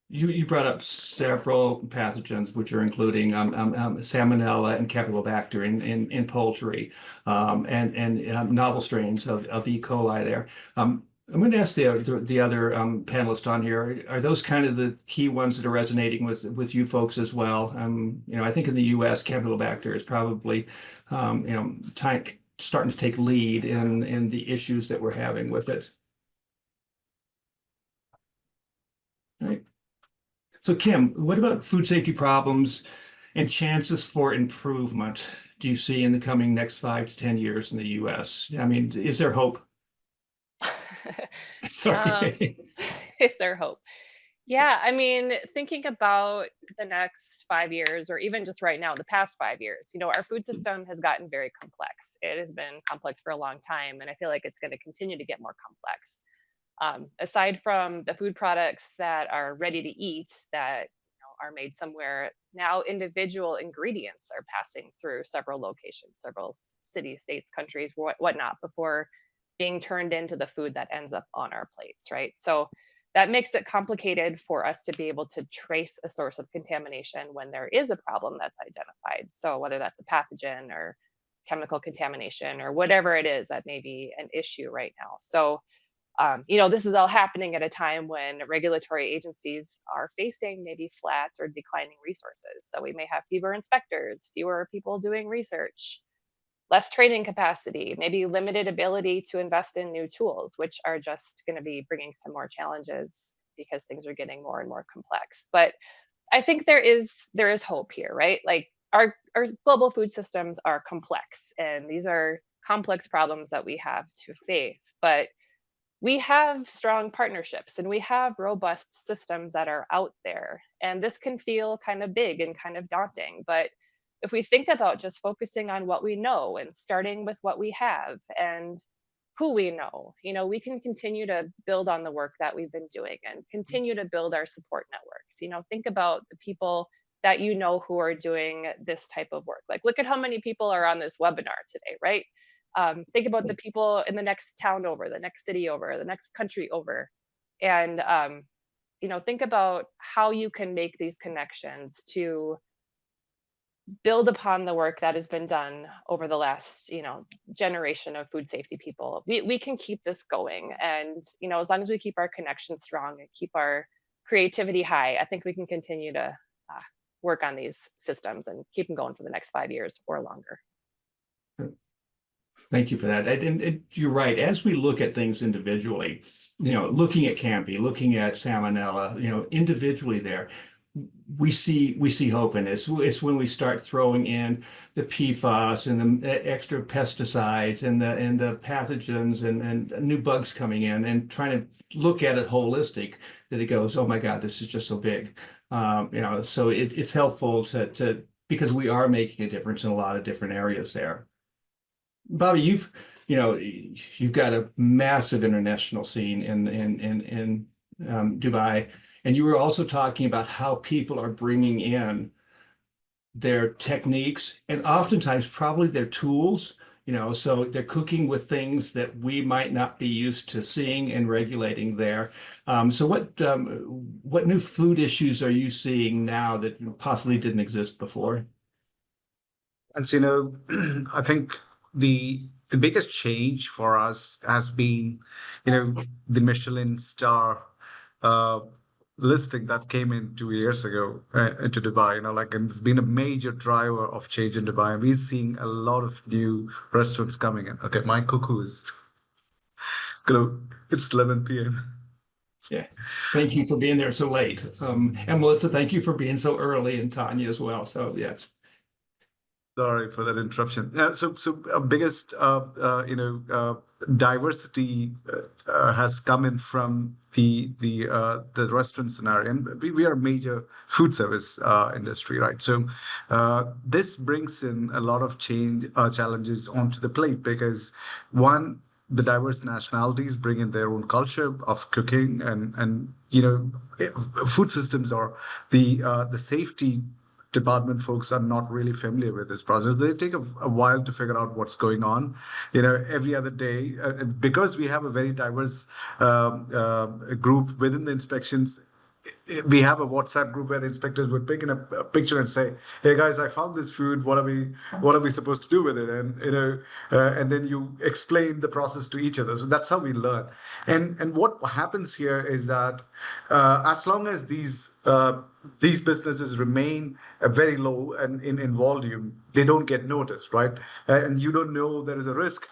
You brought up several pathogens, which are including Salmonella and Campylobacter in poultry, and novel strains of E. coli there. I'm going to ask the other panelists on here, are those kind of the key ones that are resonating with you folks as well? I think in the U.S., Campylobacter is probably, starting to take lead in the issues that we're having with it. All right. So Kim, what about food safety problems and chances for improvement do you see in the coming next 5 to 10 years in the U.S.? I mean, is there hope? Sorry. Is there hope? Yeah, I mean, thinking about the next 5 years, or even just right now, the past 5 years, our food system has gotten very complex. It has been complex for a long time, and I feel like it's going to continue to get more complex. Aside from the food products that are ready to eat, that are made somewhere, now individual ingredients are passing through several locations, several cities, states, countries, whatnot, before being turned into the food that ends up on our plates, right? So that makes it complicated for us to be able to trace a source of contamination when there is a problem that's identified. So whether that's a pathogen or chemical contamination or whatever it is that may be an issue right now. So this is all happening at a time when regulatory agencies are facing maybe flat or declining resources. So we may have fewer inspectors, fewer people doing research, less training capacity, maybe limited ability to invest in new tools, which are just going to be bringing some more challenges because things are getting more and more complex. But I think there is hope here, right? Like our global food systems are complex, and these are complex problems that we have to face. But we have strong partnerships and we have robust systems that are out there. And this can feel kind of big and kind of daunting. But if we think about just focusing on what we know and starting with what we have and who we know, we can continue to build on the work that we've been doing and continue to build our support networks. Think about the people that who are doing this type of work. Like, look at how many people are on this webinar today, right? Think about the people in the next town over, the next city over, the next country over. And, think about how you can make these connections to build upon the work that has been done over the last, generation of food safety people. We can keep this going. And, as long as we keep our connections strong and keep our creativity high, I think we can continue to work on these systems and keep them going for the next 5 years or longer. Thank you for that. And you're right. As we look at things individually, looking at Campy, looking at Salmonella, individually there, we see hope in this. It's when we start throwing in the PFAS and the extra pesticides and the pathogens and new bugs coming in and trying to look at it holistic that it goes, oh my God, this is just so big. So it's helpful to because we are making a difference in a lot of different areas there. Bobby, you've got a massive international scene in Dubai, and you were also talking about how people are bringing in their techniques and oftentimes probably their tools. So they're cooking with things that we might not be used to seeing and regulating there. So what new food issues are you seeing now that possibly didn't exist before? And so, I think the biggest change for us has been, the Michelin star listing that came in 2 years ago into Dubai. And it's been a major driver of change in Dubai. And we're seeing a lot of new restaurants coming in. Okay, my cuckoo is, it's 11 p.m. Yeah, thank you for being there so late. And Melissa, thank you for being so early, and Tanya as well. So yes. Sorry for that interruption. So our biggest, diversity has come in from the restaurant scenario, and we are a major food service industry, right? So this brings in a lot of challenges onto the plate because one, the diverse nationalities bring in their own culture of cooking, and food systems or the safety department folks are not really familiar with this process. They take a while to figure out what's going on, every other day. Because we have a very diverse group within the inspections, we have a WhatsApp group where the inspectors would pick in a picture and say, "Hey guys, I found this food. What are we supposed to do with it?" And and then you explain the process to each other. So that's how we learn. And what happens here is that as long as these businesses remain very low and in volume, they don't get noticed, right? And you don't know there is a risk.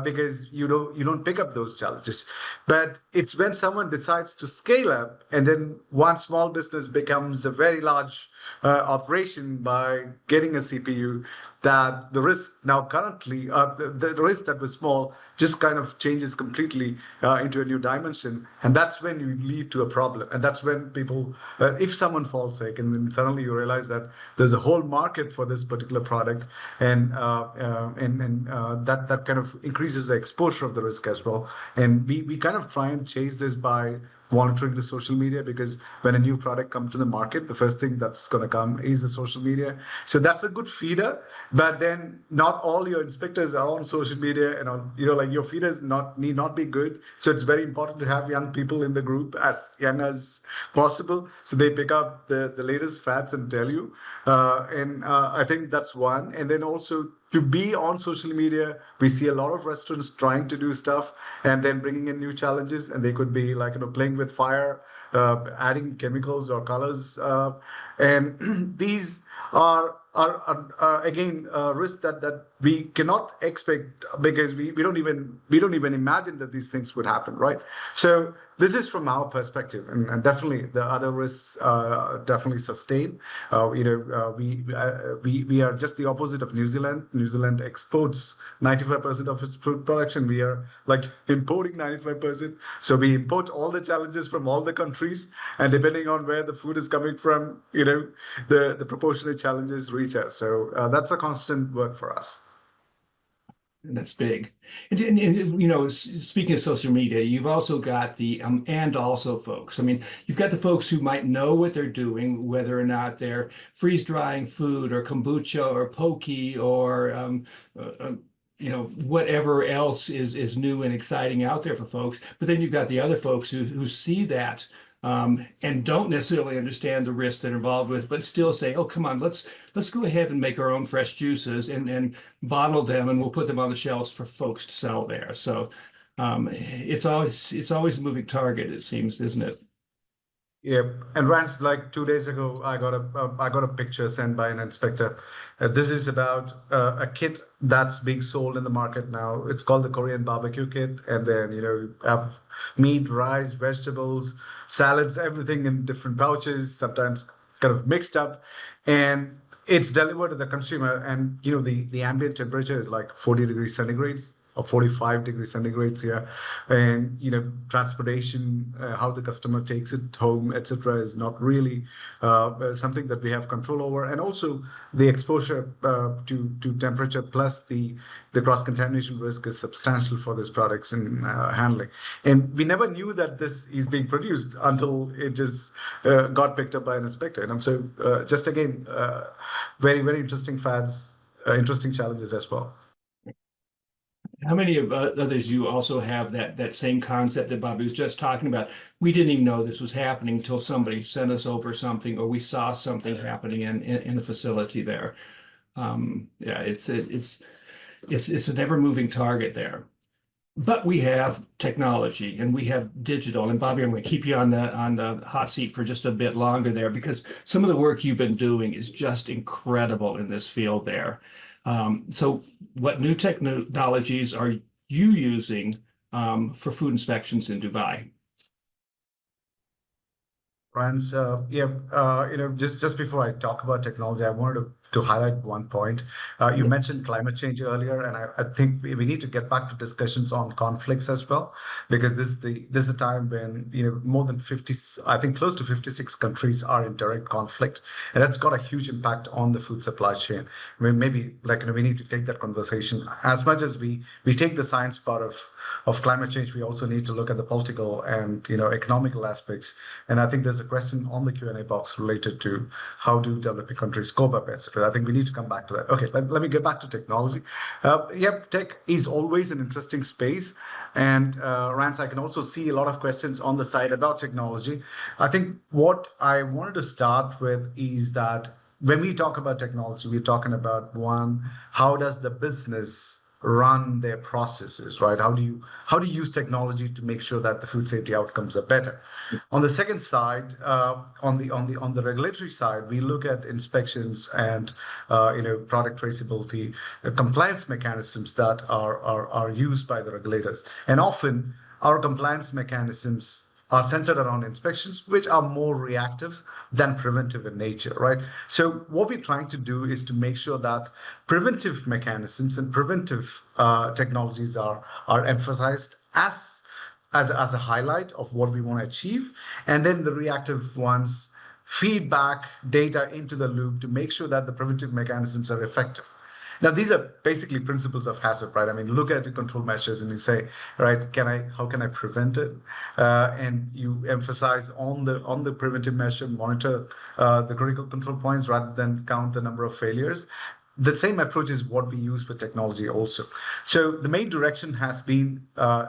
Because you don't pick up those challenges. But it's when someone decides to scale up, and then one small business becomes a very large operation by getting a CPU, that the risk now currently, the risk that was small just kind of changes completely into a new dimension. And that's when you lead to a problem. And that's when people, if someone falls sick, and then suddenly you realize that there's a whole market for this particular product, and that kind of increases the exposure of the risk as well. And we kind of try and chase this by monitoring the social media, because when a new product comes to the market, the first thing that's going to come is the social media. So that's a good feeder, but then not all your inspectors are on social media, and like your feeders need not be good. So it's very important to have young people in the group, as young as possible, so they pick up the latest fads and tell you. I think that's one. And then also, to be on social media, we see a lot of restaurants trying to do stuff and then bringing in new challenges, and they could be like playing with fire, adding chemicals or colors, and these are again risks that we cannot expect, because we don't even imagine that these things would happen, right? So this is from our perspective, and definitely the other risks definitely sustain. We are just the opposite of New Zealand. New Zealand exports 95% of its food production. We are like importing 95%. So we import all the challenges from all the countries, and depending on where the food is coming from, the proportionate challenges reach us. So that's a constant work for us. And that's big. And speaking of social media, you've also got the and also folks. I mean, you've got the folks who might know what they're doing, whether or not they're freeze drying food or kombucha or poke or whatever else is new and exciting out there for folks. But then you've got the other folks who see that and don't necessarily understand the risks that are involved with, but still say, "Oh, come on, let's go ahead and make our own fresh juices and bottle them, and we'll put them on the shelves for folks to sell there." So it's always a moving target, it seems, isn't it? Yeah, and Rance, like 2 days ago, I got a picture sent by an inspector. This is about a kit that's being sold in the market now. It's called the Korean barbecue kit, and then you have meat, rice, vegetables, salads, everything in different pouches, sometimes kind of mixed up, and it's delivered to the consumer. And the ambient temperature is like 40 degrees centigrade. Or 45 degrees centigrade here, and transportation, how the customer takes it home, etc., is not really something that we have control over. And also the exposure to temperature plus the cross contamination risk is substantial for these products in handling. And we never knew that this is being produced until it just got picked up by an inspector. And so just again, very, very interesting fads, interesting challenges as well. How many of others you also have that same concept that Bobby was just talking about? We didn't even know this was happening until somebody sent us over something, or we saw something happening in the facility there. Yeah, it's an ever-moving target there. But we have technology and we have digital. And Bobby, I'm going to keep you on the hot seat for just a bit longer there, because some of the work you've been doing is just incredible in this field there. So what new technologies are you using for food inspections in Dubai? Rance, just before I talk about technology, I wanted to highlight one point. You mentioned climate change earlier, and I think we need to get back to discussions on conflicts as well, because this is a time when more than 50, I think close to 56 countries are in direct conflict, and that's got a huge impact on the food supply chain. I mean, maybe we need to take that conversation. As much as we take the science part of climate change, we also need to look at the political and economical aspects. And I think there's a question on the Q&A box related to how do developing countries cope up, etc. I think we need to come back to that. Okay, let me get back to technology. Tech is always an interesting space. And Rance, I can also see a lot of questions on the side about technology. I think what I wanted to start with is that when we talk about technology, we're talking about, one, how does the business run their processes, right? How do you use technology to make sure that the food safety outcomes are better? On the second side, on the regulatory side, we look at inspections and product traceability, compliance mechanisms that are used by the regulators, and often our compliance mechanisms are centered around inspections, which are more reactive than preventive in nature, right? So what we're trying to do is to make sure that preventive mechanisms and preventive technologies are emphasized as a highlight of what we want to achieve, and then the reactive ones feed back data into the loop to make sure that the preventive mechanisms are effective. Now, these are basically principles of HACCP, right? I mean, look at the control measures and you say, right, how can I prevent it? And you emphasize on the preventive measure, monitor the critical control points rather than count the number of failures. The same approach is what we use with technology also. So the main direction has been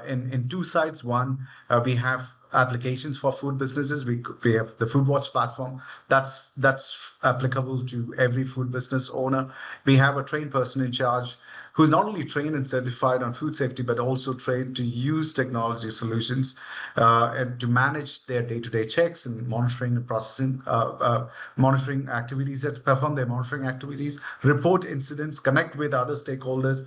in two sides. One, we have applications for food businesses. We have the Food Watch platform that's applicable to every food business owner. We have a trained person in charge who's not only trained and certified on food safety, but also trained to use technology solutions and to manage their day-to-day checks and monitoring and processing, monitoring activities, perform their monitoring activities, report incidents, connect with other stakeholders.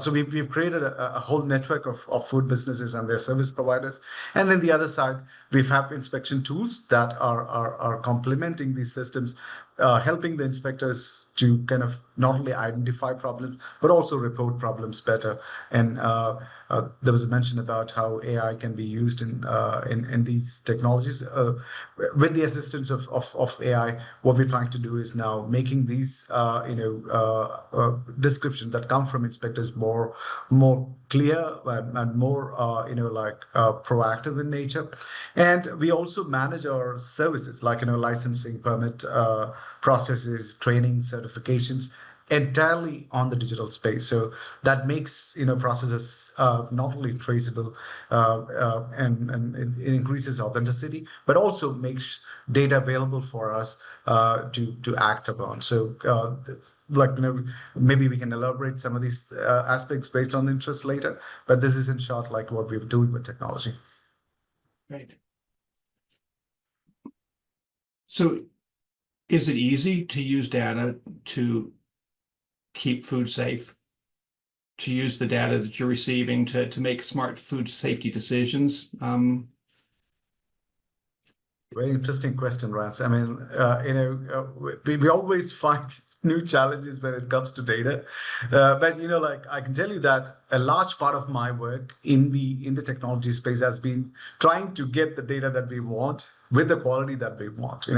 So we've created a whole network of food businesses and their service providers. And then the other side, we have inspection tools that are complementing these systems, helping the inspectors to kind of not only identify problems, but also report problems better. And there was a mention about how AI can be used in these technologies. With the assistance of AI, what we're trying to do is now making these descriptions that come from inspectors more clear and more proactive in nature. And we also manage our services like licensing, permit processes, training, certifications entirely on the digital space. So that makes processes not only traceable and it increases authenticity, but also makes data available for us to act upon. So maybe we can elaborate some of these aspects based on interest later, but this is in short like what we're doing with technology. Great. So is it easy to use data to keep food safe, to use the data that you're receiving to make smart food safety decisions? Very interesting question, Rance. I mean, we always find new challenges when it comes to data. But I can tell you that a large part of my work in the technology space has been trying to get the data that we want with the quality that we want.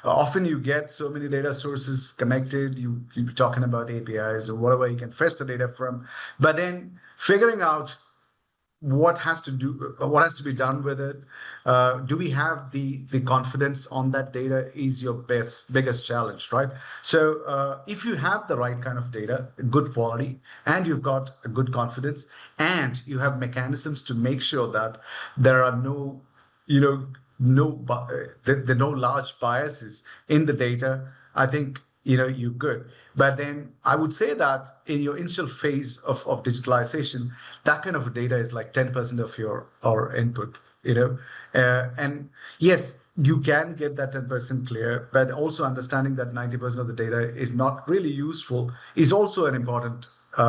Often you get so many data sources connected. You're talking about APIs or whatever you can fetch the data from, but then figuring out what has to be done with it. Do we have the confidence on that data is your biggest challenge, right? So if you have the right kind of data, good quality, and you've got a good confidence, and you have mechanisms to make sure that there are no large biases in the data, I think you're good. But then I would say that in your initial phase of digitalization, that kind of data is like 10% of our input, and yes, you can get that 10% clear, but also understanding that 90% of the data is not really useful is also an important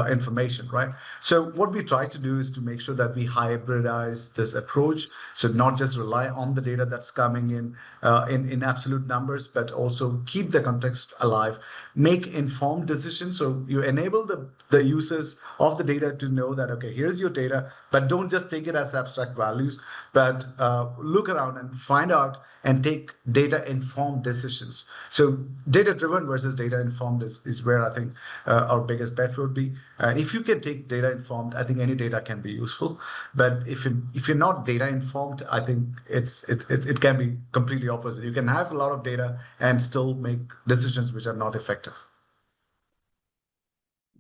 information, right? So what we try to do is to make sure that we hybridize this approach. So not just rely on the data that's coming in absolute numbers, but also keep the context alive, make informed decisions. So you enable the users of the data to know that, okay, here's your data, but don't just take it as abstract values, but look around and find out and take data-informed decisions. So data-driven versus data-informed is where I think our biggest bet would be. If you can take data-informed, I think any data can be useful. But if you're not data-informed, I think it can be completely opposite. You can have a lot of data and still make decisions which are not effective.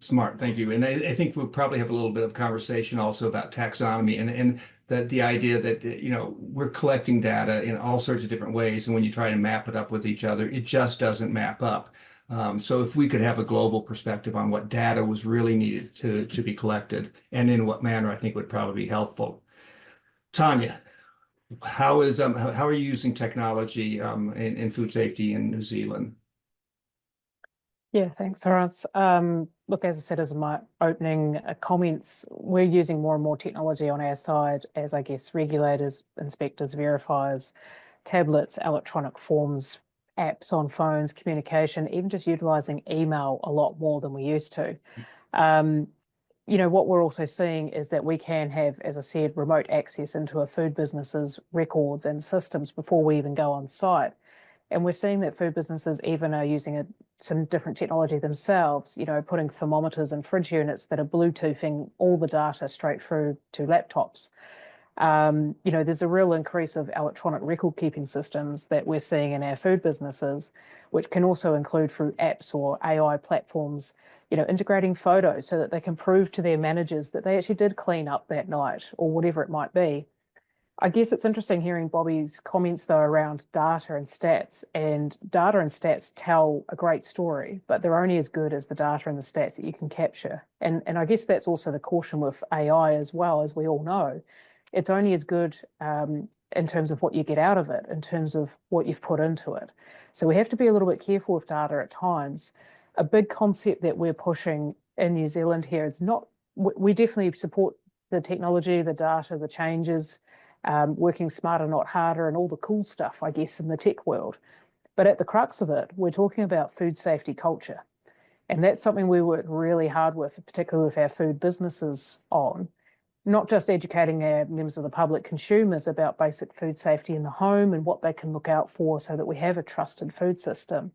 Smart, thank you. And I think we'll probably have a little bit of conversation also about taxonomy and the idea that we're collecting data in all sorts of different ways, and when you try to map it up with each other, it just doesn't map up. So if we could have a global perspective on what data was really needed to be collected and in what manner, I think would probably be helpful. Tanya, how are you using technology in food safety in New Zealand? Yeah, thanks, Lawrence. Look, as I said as my opening comments, we're using more and more technology on our side as, I guess, regulators, inspectors, verifiers, tablets, electronic forms, apps on phones, communication, even just utilising email a lot more than we used to. What we're also seeing is that we can have, as I said, remote access into a food business's records and systems before we even go on site. And we're seeing that food businesses even are using some different technology themselves, you know, putting thermometers and fridge units that are Bluetoothing all the data straight through to laptops. You know, there's a real increase of electronic record keeping systems that we're seeing in our food businesses, which can also include through apps or AI platforms, you know, integrating photos so that they can prove to their managers that they actually did clean up that night or whatever it might be. I guess it's interesting hearing Bobby's comments though around data and stats, and data and stats tell a great story, but they're only as good as the data and the stats that you can capture. And I guess that's also the caution with AI as well, as we all know. It's only as good in terms of what you get out of it, in terms of what you've put into it. So we have to be a little bit careful with data at times. A big concept that we're pushing in New Zealand here is not, we definitely support the technology, the data, the changes, working smarter, not harder, and all the cool stuff, I guess, in the tech world. But at the crux of it, we're talking about food safety culture. And that's something we work really hard with, particularly with our food businesses on, not just educating our members of the public, consumers, about basic food safety in the home and what they can look out for so that we have a trusted food system,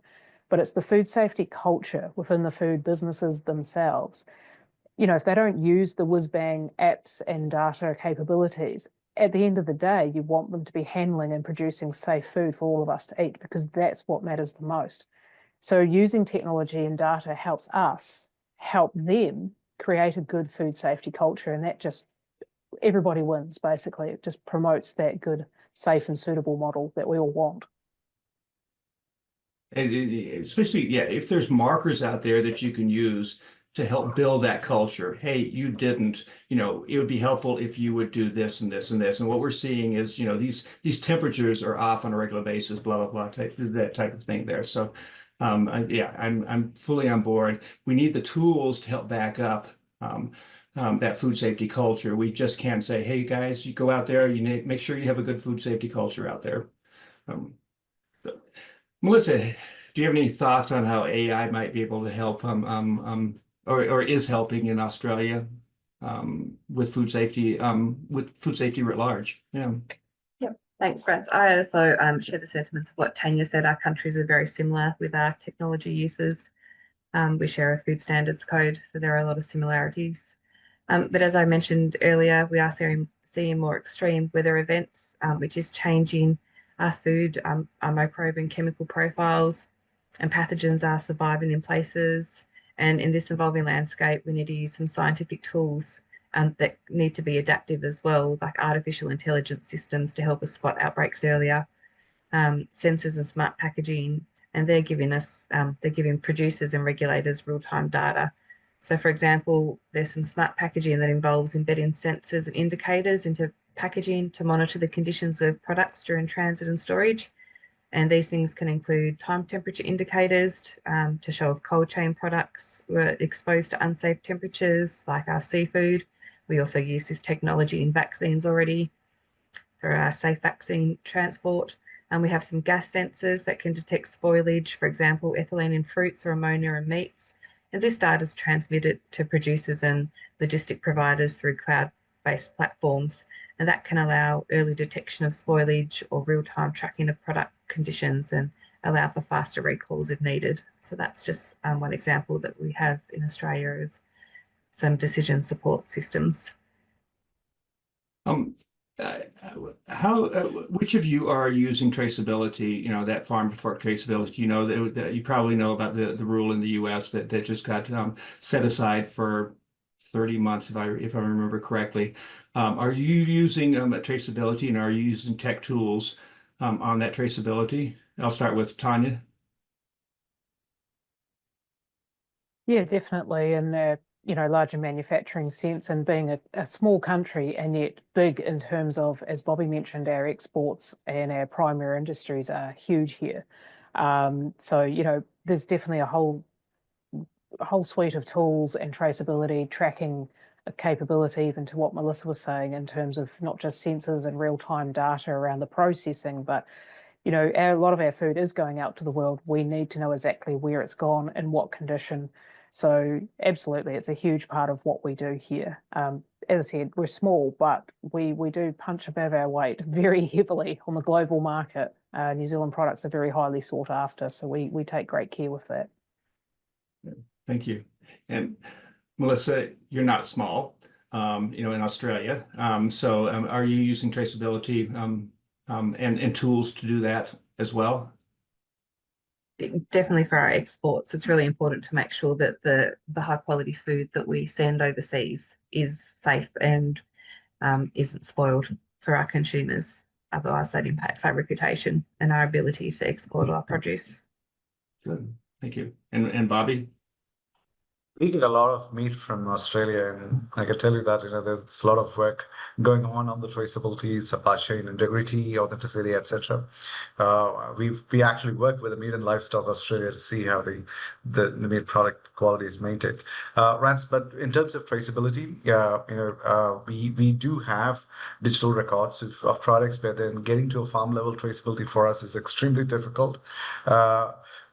but it's the food safety culture within the food businesses themselves. You know, if they don't use the whiz-bang apps and data capabilities, at the end of the day, you want them to be handling and producing safe food for all of us to eat, because that's what matters the most. So using technology and data helps us help them create a good food safety culture, and that just, everybody wins, basically. It just promotes that good, safe and suitable model that we all want. And especially, yeah, if there's markers out there that you can use to help build that culture. Hey, you didn't, you know, it would be helpful if you would do this and this and this. And what we're seeing is, you know, these temperatures are off on a regular basis, blah, blah, blah, that type of thing there. So yeah, I'm fully on board. We need the tools to help back up that food safety culture. We just can't say, hey guys, you go out there, you need, make sure you have a good food safety culture out there. Melissa, do you have any thoughts on how AI might be able to help or is helping in Australia with food safety writ large? Yeah. Yep. Thanks, Franz. I also share the sentiments of what Tanya said. Our countries are very similar with our technology uses. We share a food standards code, so there are a lot of similarities. But as I mentioned earlier, we are seeing more extreme weather events, which is changing our food, our microbe and chemical profiles, and pathogens are surviving in places. And in this evolving landscape, we need to use some scientific tools that need to be adaptive as well, like artificial intelligence systems to help us spot outbreaks earlier, sensors and smart packaging, and they're giving producers and regulators real-time data. So for example, there's some smart packaging that involves embedding sensors and indicators into packaging to monitor the conditions of products during transit and storage. And these things can include time temperature indicators to show if cold chain products were exposed to unsafe temperatures, like our seafood. We also use this technology in vaccines already for our safe vaccine transport. And we have some gas sensors that can detect spoilage, for example, ethylene in fruits or ammonia in meats. And this data is transmitted to producers and logistic providers through cloud-based platforms. And that can allow early detection of spoilage or real-time tracking of product conditions and allow for faster recalls if needed. So that's just one example that we have in Australia of some decision support systems. Which of you are using traceability, you know, that farm to fork traceability? You know that you probably know about the rule in the US that just got set aside for 30 months, if I remember correctly. Are you using traceability, and are you using tech tools on that traceability? I'll start with Tanya. Yeah, definitely. And you know, larger manufacturing sense, and being a small country and yet big in terms of, as Bobby mentioned, our exports and our primary industries are huge here. So, you know, there's definitely a whole suite of tools and traceability, tracking capability, even to what Melissa was saying in terms of not just sensors and real-time data around the processing, but, you know, a lot of our food is going out to the world. We need to know exactly where it's gone, in what condition, So absolutely, it's a huge part of what we do here. As I said, we're small, but we do punch above our weight very heavily on the global market. New Zealand products are very highly sought after, so we take great care with that. Thank you. And Melissa, you're not small, in Australia. So are you using traceability and tools to do that as well? Definitely for our exports, it's really important to make sure that the high quality food that we send overseas is safe and isn't spoiled for our consumers. Otherwise, that impacts our reputation and our ability to export our produce. Good. Thank you. And Bobby? We get a lot of meat from Australia, and I can tell you that there's a lot of work going on the traceability, supply chain integrity, authenticity, etc. We actually work with the Meat and Livestock Australia to see how the meat product quality is maintained. Rance, but in terms of traceability, we do have digital records of products, but then getting to a farm level traceability for us is extremely difficult.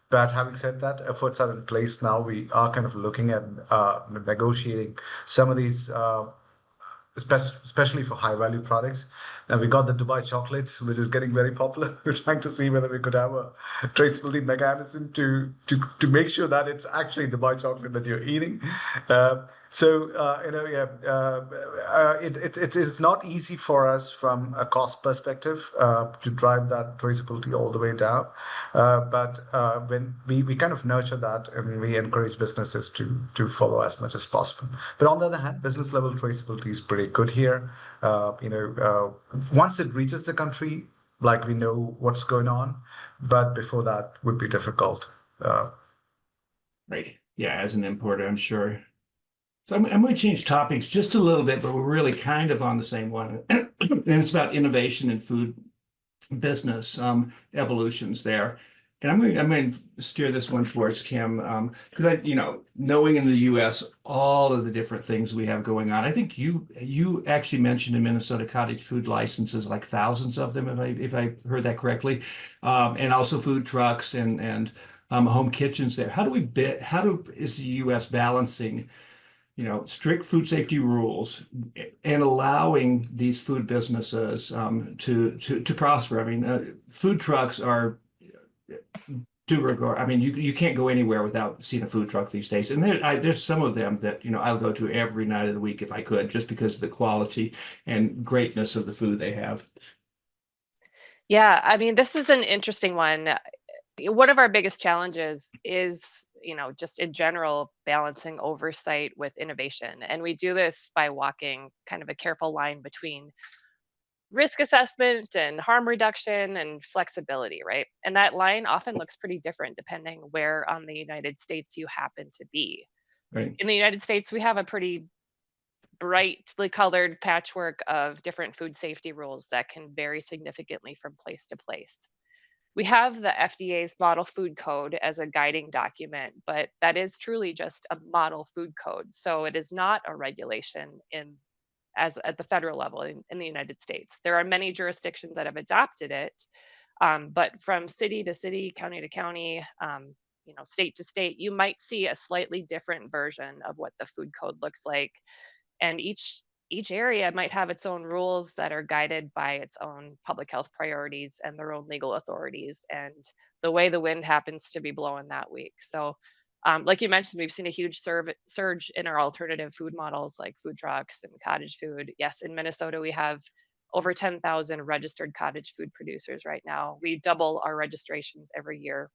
But having said that, efforts are in place now. We are kind of looking at negotiating some of these, especially for high value products. Now we got the Dubai chocolate, which is getting very popular. We're trying to see whether we could have a traceability mechanism to make sure that it's actually Dubai chocolate that you're eating. It is not easy for us from a cost perspective to drive that traceability all the way down. But when we kind of nurture that, and we encourage businesses to follow as much as possible. But on the other hand, business level traceability is pretty good here. Once it reaches the country, like we know what's going on, but before that would be difficult. Right. Yeah, as an importer, I'm sure. So I'm going to change topics just a little bit, but we're really kind of on the same one. And it's about innovation in food business, evolutions there. And I'm going to steer this one towards Kim, because knowing in the U.S. all of the different things we have going on, I think you actually mentioned in Minnesota cottage food licenses, like thousands of them, if I heard that correctly, and also food trucks and home kitchens there. How is the U.S. balancing strict food safety rules and allowing these food businesses to prosper? I mean, food trucks are do regard. I mean, you can't go anywhere without seeing a food truck these days, and there's some of them that I'll go to every night of the week if I could, just because of the quality and greatness of the food they have. Yeah, I mean, this is an interesting one. One of our biggest challenges is, just in general, balancing oversight with innovation. And we do this by walking kind of a careful line between risk assessment and harm reduction and flexibility, right? And that line often looks pretty different depending where on the United States you happen to be. Right. In the United States, we have a pretty brightly colored patchwork of different food safety rules that can vary significantly from place to place. We have the FDA's Model Food Code as a guiding document, but that is truly just a model food code. So it is not a regulation at the federal level in the United States. There are many jurisdictions that have adopted it, but from city to city, county to county, state to state, you might see a slightly different version of what the food code looks like. And each area might have its own rules that are guided by its own public health priorities and their own legal authorities and the way the wind happens to be blowing that week. So like you mentioned, we've seen a huge surge in our alternative food models like food trucks and cottage food. Yes, in Minnesota, we have over 10,000 registered cottage food producers right now. We double our registrations every year.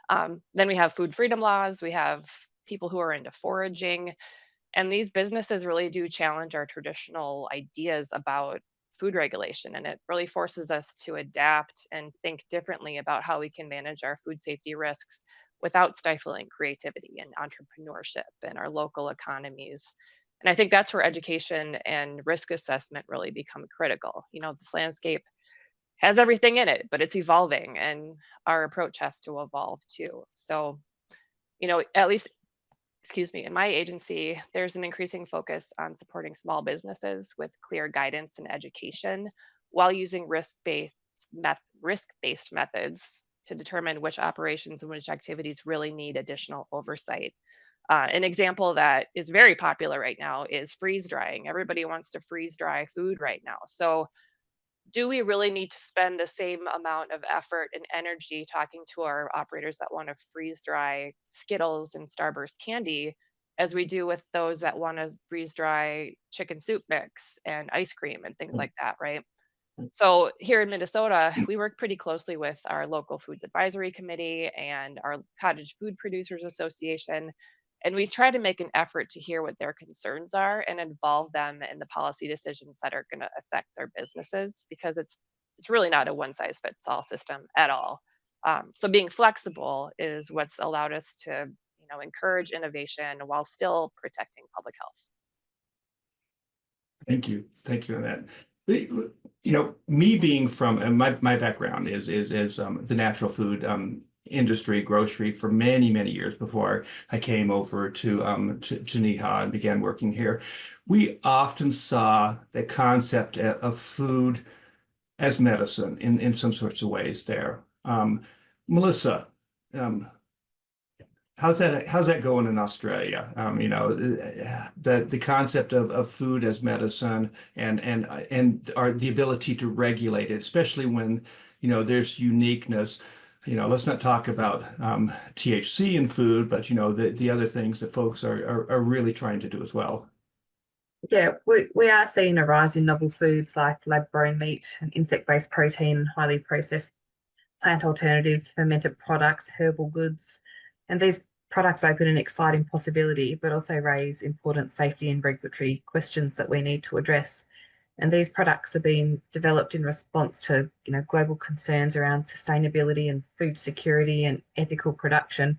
Then we have food freedom laws. We have people who are into foraging. And these businesses really do challenge our traditional ideas about food regulation. And it really forces us to adapt and think differently about how we can manage our food safety risks without stifling creativity and entrepreneurship in our local economies. And I think that's where education and risk assessment really become critical. This landscape has everything in it, but it's evolving and our approach has to evolve too. So, at least in my agency, there's an increasing focus on supporting small businesses with clear guidance and education while using risk-based methods to determine which operations and which activities really need additional oversight. An example that is very popular right now is freeze drying. Everybody wants to freeze dry food right now. So do we really need to spend the same amount of effort and energy talking to our operators that want to freeze dry Skittles and Starburst candy as we do with those that want to freeze dry chicken soup mix and ice cream and things like that, right? So here in Minnesota, we work pretty closely with our local foods advisory committee and our cottage food producers association. And we try to make an effort to hear what their concerns are and involve them in the policy decisions that are going to affect their businesses, because it's really not a one size fits all system at all. So being flexible is what's allowed us to, encourage innovation while still protecting public health. Thank you on that. Me being from, and my background is the natural food industry, grocery, for many years before I came over to NEHA and began working here. We often saw the concept of food as medicine in some sorts of ways there. Melissa, how's that going in Australia? The concept of food as medicine and the ability to regulate it, especially when there's uniqueness. Let's not talk about THC in food, but the other things that folks are really trying to do as well. Yeah, we are seeing a rise in novel foods like lab-grown meat and insect-based protein, highly processed plant alternatives, fermented products, herbal goods, and these products open an exciting possibility, but also raise important safety and regulatory questions that we need to address. And these products are being developed in response to, global concerns around sustainability and food security and ethical production.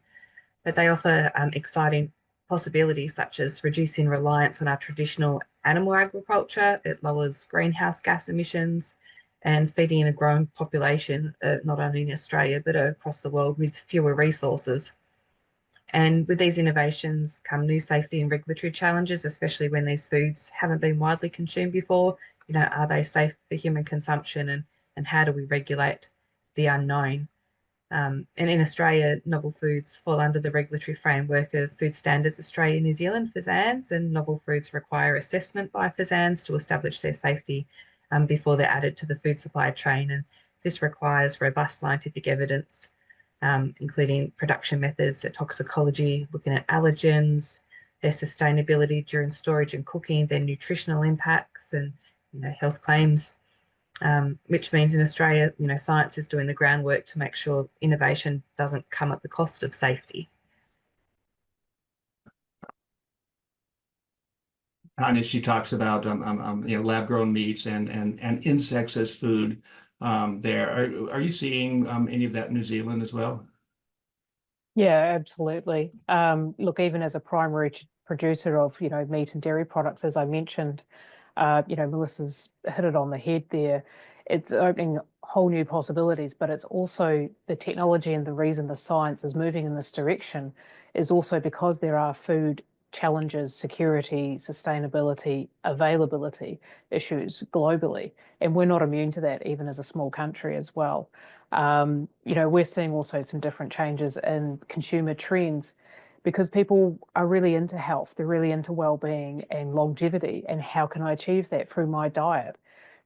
But they offer exciting possibilities such as reducing reliance on our traditional animal agriculture. It lowers greenhouse gas emissions and feeding a growing population, not only in Australia, but across the world with fewer resources. And with these innovations come new safety and regulatory challenges, especially when these foods haven't been widely consumed before. Are they safe for human consumption, and how do we regulate the unknown? And in Australia, novel foods fall under the regulatory framework of Food Standards Australia, New Zealand, FSANZ, and novel foods require assessment by FSANZ to establish their safety before they're added to the food supply chain. And this requires robust scientific evidence, including production methods, their toxicology, looking at allergens, their sustainability during storage and cooking, their nutritional impacts, and health claims. Which means in Australia, science is doing the groundwork to make sure innovation doesn't come at the cost of safety. And she talks about lab-grown meats and insects as food. There, are you seeing any of that in New Zealand as well? Yeah, absolutely. Look, even as a primary producer of meat and dairy products, as I mentioned, Melissa's hit it on the head there. It's opening whole new possibilities, but it's also the technology, and the reason the science is moving in this direction is also because there are food challenges, security, sustainability, availability issues globally, and we're not immune to that, even as a small country as well. We're seeing also some different changes in consumer trends, because people are really into health, they're really into well-being and longevity, and how can I achieve that through my diet?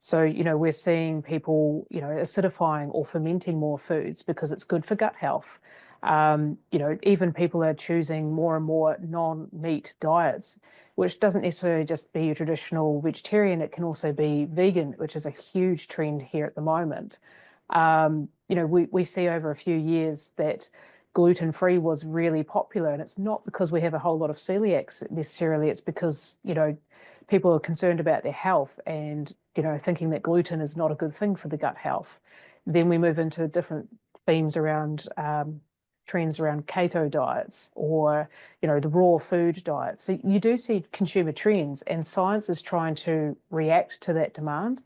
So, we're seeing people, acidifying or fermenting more foods because it's good for gut health. Even people are choosing more and more non-meat diets, which doesn't necessarily just be your traditional vegetarian, it can also be vegan, which is a huge trend here at the moment. We see over a few years that gluten-free was really popular, and it's not because we have a whole lot of celiacs necessarily, it's because, people are concerned about their health and, thinking that gluten is not a good thing for the gut health. Then we move into different themes around trends around keto diets or, the raw food diet. So you do see consumer trends, and science is trying to react to that demand.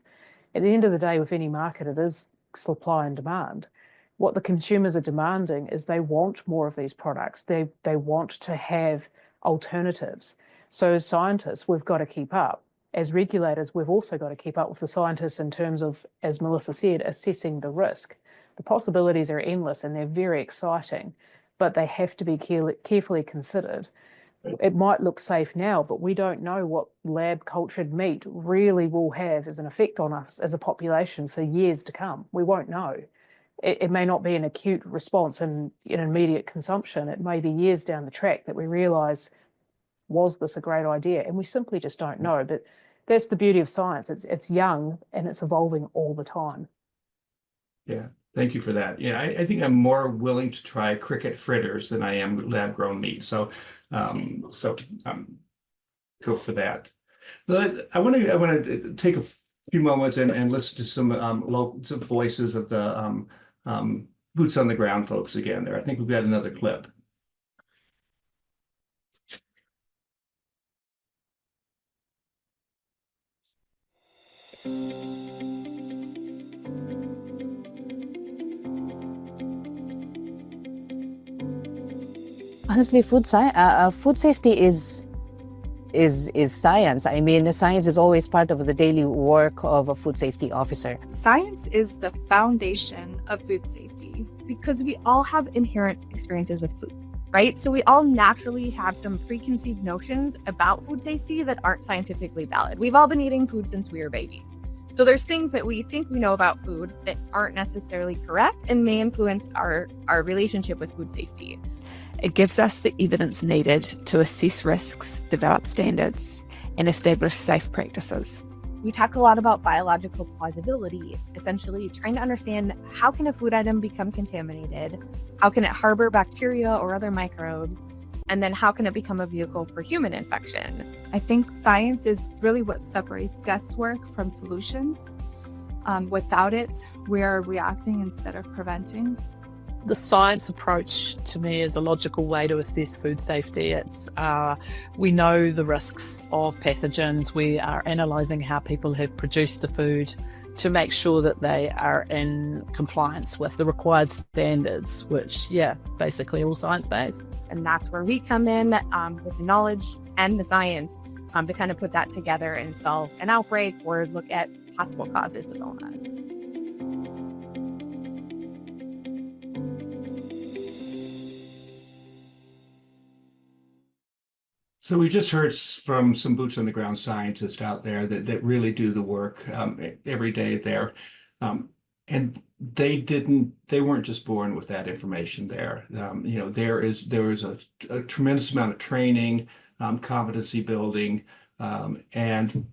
At the end of the day, with any market, it is supply and demand. What the consumers are demanding is they want more of these products. They want to have alternatives. So as scientists, we've got to keep up. As regulators, we've also got to keep up with the scientists in terms of, as Melissa said, assessing the risk. The possibilities are endless and they're very exciting, but they have to be carefully considered. It might look safe now, but we don't know what lab cultured meat really will have as an effect on us as a population for years to come. We won't know. It may not be an acute response and in immediate consumption. It may be years down the track that we realise, was this a great idea? And we simply just don't know. But that's the beauty of science. It's young and it's evolving all the time. Yeah, thank you for that. Yeah, I think I'm more willing to try cricket fritters than I am lab-grown meat. So, go for that. But I want to take a few moments and listen to some some voices of the boots on the ground folks again there. I think we've got another clip. Honestly, food safety is science. I mean, science is always part of the daily work of a food safety officer. Science is the foundation of food safety because we all have inherent experiences with food, right? So we all naturally have some preconceived notions about food safety that aren't scientifically valid. We've all been eating food since we were babies. So there's things that we think we know about food that aren't necessarily correct and may influence our relationship with food safety. It gives us the evidence needed to assess risks, develop standards, and establish safe practices. We talk a lot about biological plausibility, essentially trying to understand how can a food item become contaminated, how can it harbor bacteria or other microbes, and then how can it become a vehicle for human infection. I think science is really what separates guesswork from solutions. Without it, we're reacting instead of preventing. The science approach to me is a logical way to assess food safety. It's we know the risks of pathogens. We are analysing how people have produced the food to make sure that they are in compliance with the required standards, which, basically all science-based. And that's where we come in with the knowledge and the science to kind of put that together and solve an outbreak or look at possible causes of illness. So we just heard from some boots on the ground scientists out there that really do the work every day there. And they weren't just born with that information there. There is a tremendous amount of training, competency building, and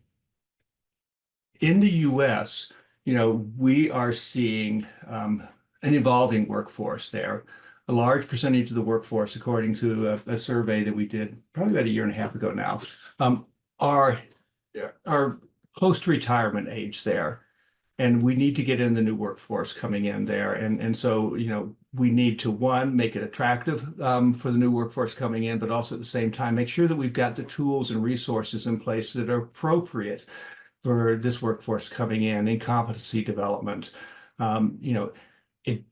in the US, we are seeing an evolving workforce there. A large percentage of the workforce, according to a survey that we did probably about a year and a half ago now, are close to retirement age there. And we need to get in the new workforce coming in there. And so, we need to, one, make it attractive for the new workforce coming in, but also at the same time, make sure that we've got the tools and resources in place that are appropriate for this workforce coming in competency development. It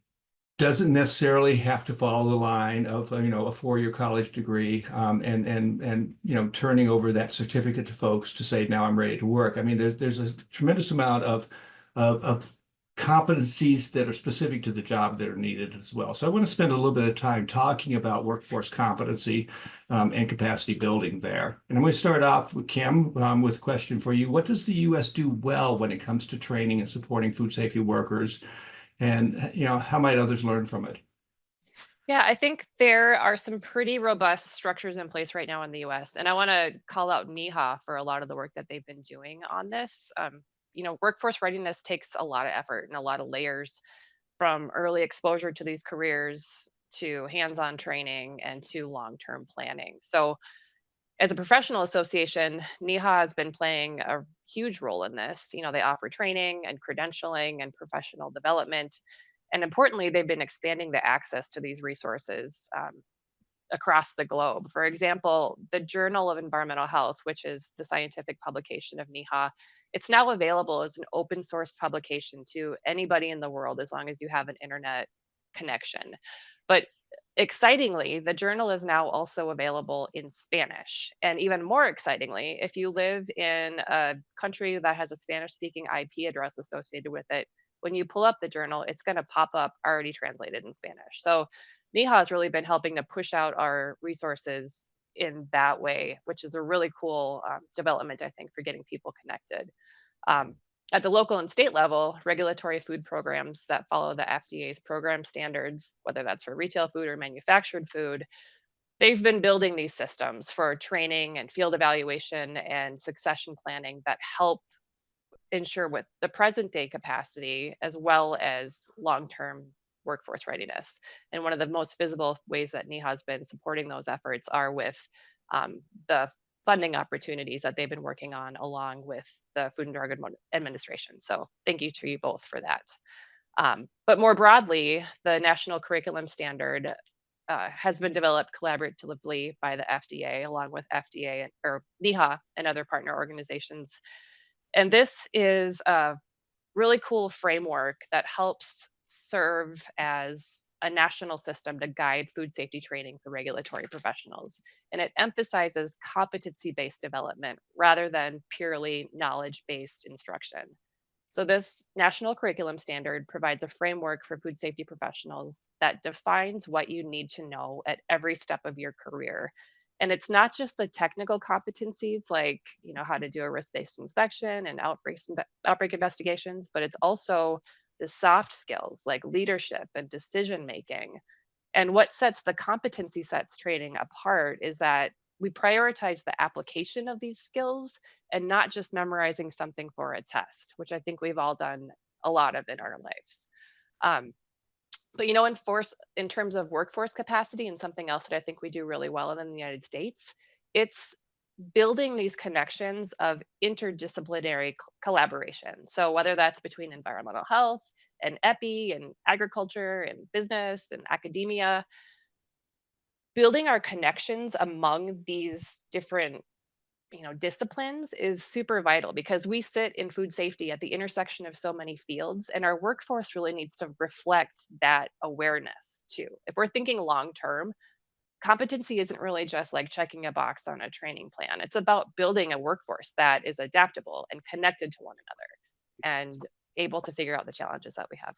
doesn't necessarily have to follow the line of a four-year college degree and turning over that certificate to folks to say, now I'm ready to work. I mean, there's a tremendous amount of competencies that are specific to the job that are needed as well. So I want to spend a little bit of time talking about workforce competency and capacity building there. And I'm going to start off with Kim with a question for you. What does the U.S. do well when it comes to training and supporting food safety workers? And how might others learn from it? Yeah, I think there are some pretty robust structures in place right now in the US. And I want to call out NEHA for a lot of the work that they've been doing on this. Workforce readiness takes a lot of effort and a lot of layers, from early exposure to these careers to hands-on training and to long-term planning. So as a professional association, NEHA has been playing a huge role in this. They offer training and credentialing and professional development. And importantly, they've been expanding the access to these resources across the globe. For example, the Journal of Environmental Health, which is the scientific publication of NEHA, it's now available as an open source publication to anybody in the world as long as you have an internet connection. But excitingly, the journal is now also available in Spanish. And even more excitingly, if you live in a country that has a Spanish speaking IP address associated with it, when you pull up the journal, it's going to pop up already translated in Spanish. So NEHA has really been helping to push out our resources in that way, which is a really cool development, I think, for getting people connected. At the local and state level, regulatory food programs that follow the FDA's program standards, whether that's for retail food or manufactured food, they've been building these systems for training and field evaluation and succession planning that help ensure with the present day capacity as well as long-term workforce readiness. And one of the most visible ways that NEHA has been supporting those efforts are with the funding opportunities that they've been working on along with the Food and Drug Administration. So thank you to you both for that. But more broadly, the National Curriculum Standard has been developed collaboratively by the FDA along with FDA or NEHA and other partner organizations. And this is a really cool framework that helps serve as a national system to guide food safety training for regulatory professionals. And it emphasizes competency-based development rather than purely knowledge-based instruction. So this national curriculum standard provides a framework for food safety professionals that defines what you need to know at every step of your career. And it's not just the technical competencies like, how to do a risk-based inspection and outbreak investigations, but it's also the soft skills like leadership and decision making. And what sets the competency sets training apart is that we prioritize the application of these skills and not just memorizing something for a test, which I think we've all done a lot of in our lives. But in terms of workforce capacity and something else that I think we do really well in the United States, it's building these connections of interdisciplinary collaboration. So whether that's between environmental health and EPI and agriculture and business and academia, building our connections among these different disciplines is super vital because we sit in food safety at the intersection of so many fields, and our workforce really needs to reflect that awareness too. If we're thinking long term, competency isn't really just like checking a box on a training plan. It's about building a workforce that is adaptable and connected to one another and able to figure out the challenges that we have.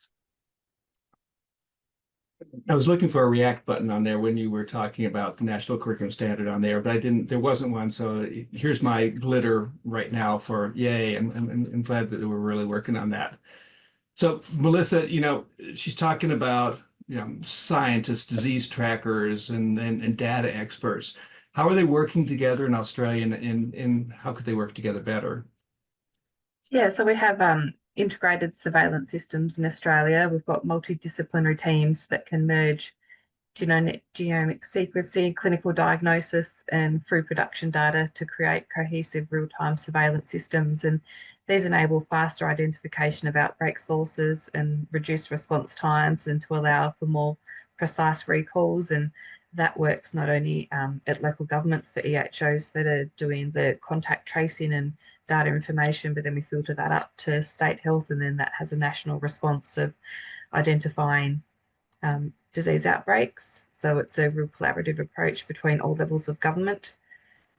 I was looking for a react button on there when you were talking about the National Curriculum Standard on there, but there wasn't one. So here's my glitter right now for yay. I'm glad that we're really working on that. So Melissa, she's talking about, scientists, disease trackers, and data experts. How are they working together in Australia, and how could they work together better? Yeah, so we have integrated surveillance systems in Australia. We've got multidisciplinary teams that can merge genomic sequencing, clinical diagnosis, and food production data to create cohesive real-time surveillance systems. And these enable faster identification of outbreak sources and reduce response times and to allow for more precise recalls. And that works not only at local government for EHOs that are doing the contact tracing and data information, but then we filter that up to state health, and then that has a national response of identifying disease outbreaks. So it's a real collaborative approach between all levels of government.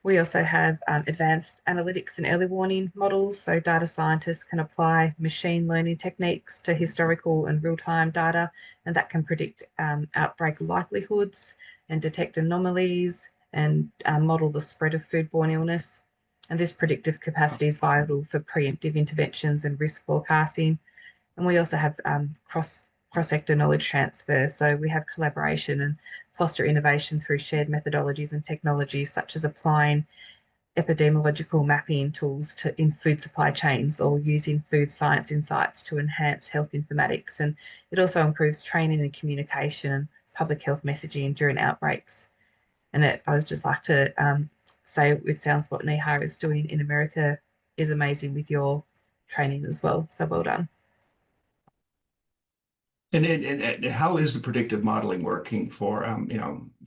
We also have advanced analytics and early warning models. So data scientists can apply machine learning techniques to historical and real-time data, and that can predict outbreak likelihoods and detect anomalies and model the spread of foodborne illness. And this predictive capacity is vital for preemptive interventions and risk forecasting. And we also have cross-sector knowledge transfer. So we have collaboration and foster innovation through shared methodologies and technologies, such as applying epidemiological mapping tools in food supply chains or using food science insights to enhance health informatics. And it also improves training and communication and public health messaging during outbreaks. And I would just like to say it sounds what NEHA is doing in America is amazing with your training as well. So well done. And how is the predictive modeling working for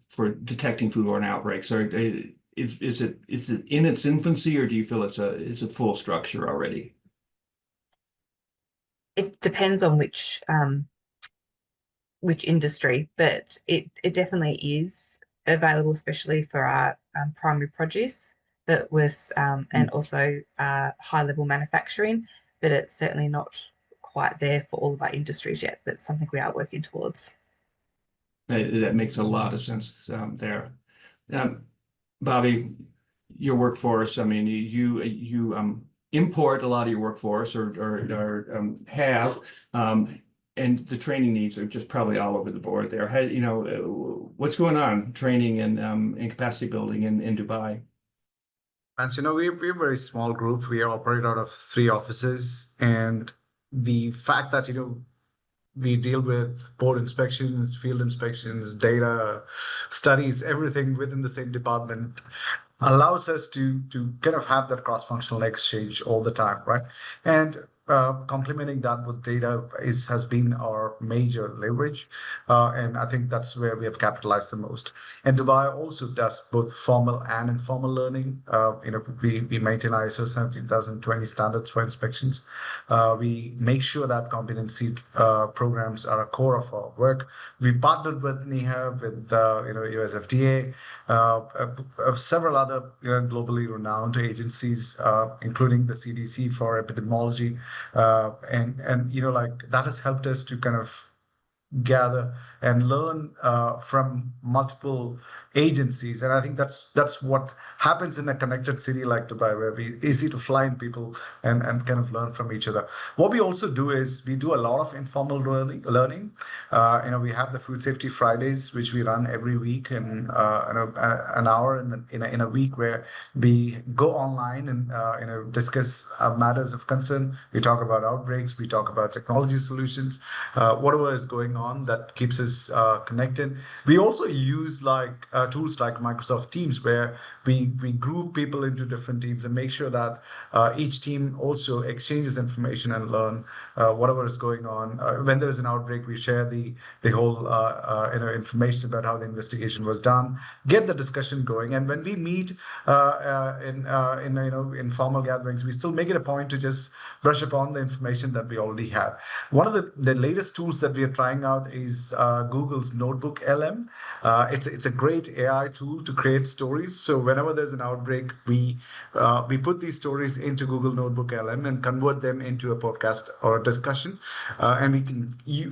for detecting foodborne outbreaks? Or is it in its infancy, or do you feel it's a full structure already? It depends on which industry, but it definitely is available, especially for our primary produce, but with and also high level manufacturing. But it's certainly not quite there for all of our industries yet, but something we are working towards. That makes a lot of sense there. Bobby, your workforce, I mean, you import a lot of your workforce or have, and the training needs are just probably all over the board there. What's going on training and capacity building in Dubai? And we're a very small group. We operate out of 3 offices, and the fact that we deal with board inspections, field inspections, data studies, everything within the same department allows us to kind of have that cross-functional exchange all the time, right? And complementing that with data has been our major leverage, and I think that's where we have capitalized the most. And Dubai also does both formal and informal learning. We maintain ISO 17020 standards for inspections. We make sure that competency programs are a core of our work. We've partnered with NEHA, with US FDA, several other globally renowned agencies, including the CDC for epidemiology, and that has helped us to kind of gather and learn from multiple agencies. And I think that's what happens in a connected city like Dubai, where it's easy to fly in people and kind of learn from each other. What we also do is we do a lot of informal learning. We have the Food Safety Fridays, which we run every week in an hour in a week, where we go online and discuss matters of concern. We talk about outbreaks, we talk about technology solutions, whatever is going on that keeps us connected. We also use tools like Microsoft Teams, where we group people into different teams and make sure that each team also exchanges information and learn whatever is going on. When there is an outbreak, we share the whole information about how the investigation was done, get the discussion going. And when we meet in formal gatherings, we still make it a point to just brush upon the information that we already have. One of the latest tools that we are trying out is Google's Notebook LM. It's a great AI tool to create stories. So whenever there's an outbreak, we put these stories into Google Notebook LM and convert them into a podcast or a discussion. And you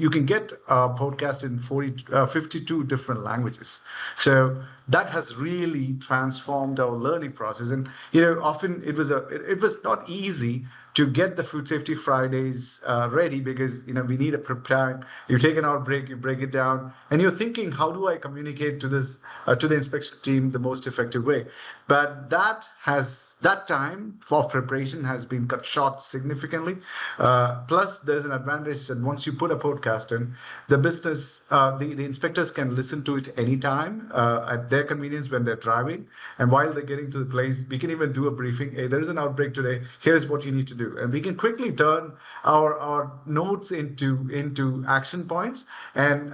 can get a podcast in 52 different languages. So that has really transformed our learning process. And often it was not easy to get the Food Safety Fridays ready, because we need a prep time. You take an outbreak, you break it down, and you're thinking, how do I communicate to the inspection team the most effective way? But that time for preparation has been cut short significantly. Plus, there's an advantage that once you put a podcast in, the business, the inspectors can listen to it anytime at their convenience when they're driving. And while they're getting to the place, we can even do a briefing. Hey, there is an outbreak today. Here's what you need to do. And we can quickly turn our notes into action points. And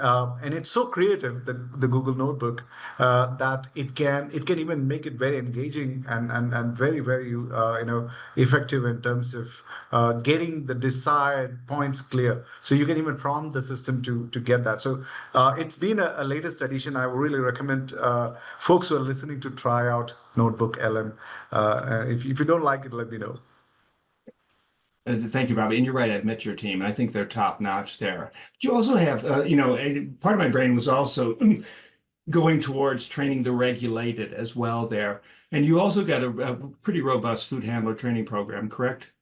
it's so creative, the Google Notebook, that it can even make it very engaging and very, very effective in terms of getting the desired points clear. So you can even prompt the system to get that. So it's been a latest addition. I would really recommend folks who are listening to try out Notebook LM. If you don't like it, let me know. Thank you, Bobby. And you're right, I've met your team. I think they're top notch there. But you also have, part of my brain was also going towards training the regulated as well there. And you also got a pretty robust food handler training program, correct?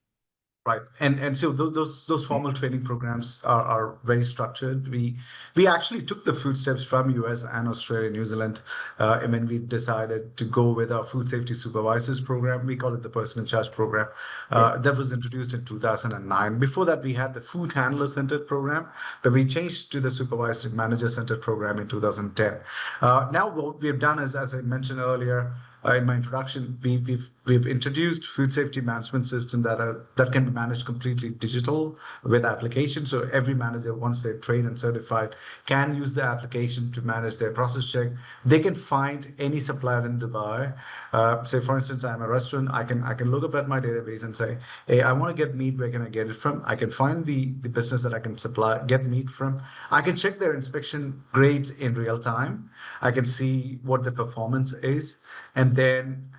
Right, and so those formal training programs are very structured. We actually took the food steps from US and Australia, New Zealand, and when we decided to go with our food safety supervisors program. We call it the person in charge program. That was introduced in 2009. Before that, we had the food handler centered program, but we changed to the supervisor manager centered program in 2010. Now what we have done is, as I mentioned earlier, in my introduction, we've introduced food safety management system that can be managed completely digital with applications. So every manager, once they're trained and certified, can use the application to manage their process check. They can find any supplier in Dubai. Say, for instance, I'm a restaurant. I can look up at my database and say, hey, I want to get meat. Where can I get it from? I can find the business that I can get meat from. I can check their inspection grades in real time. I can see what the performance is. And then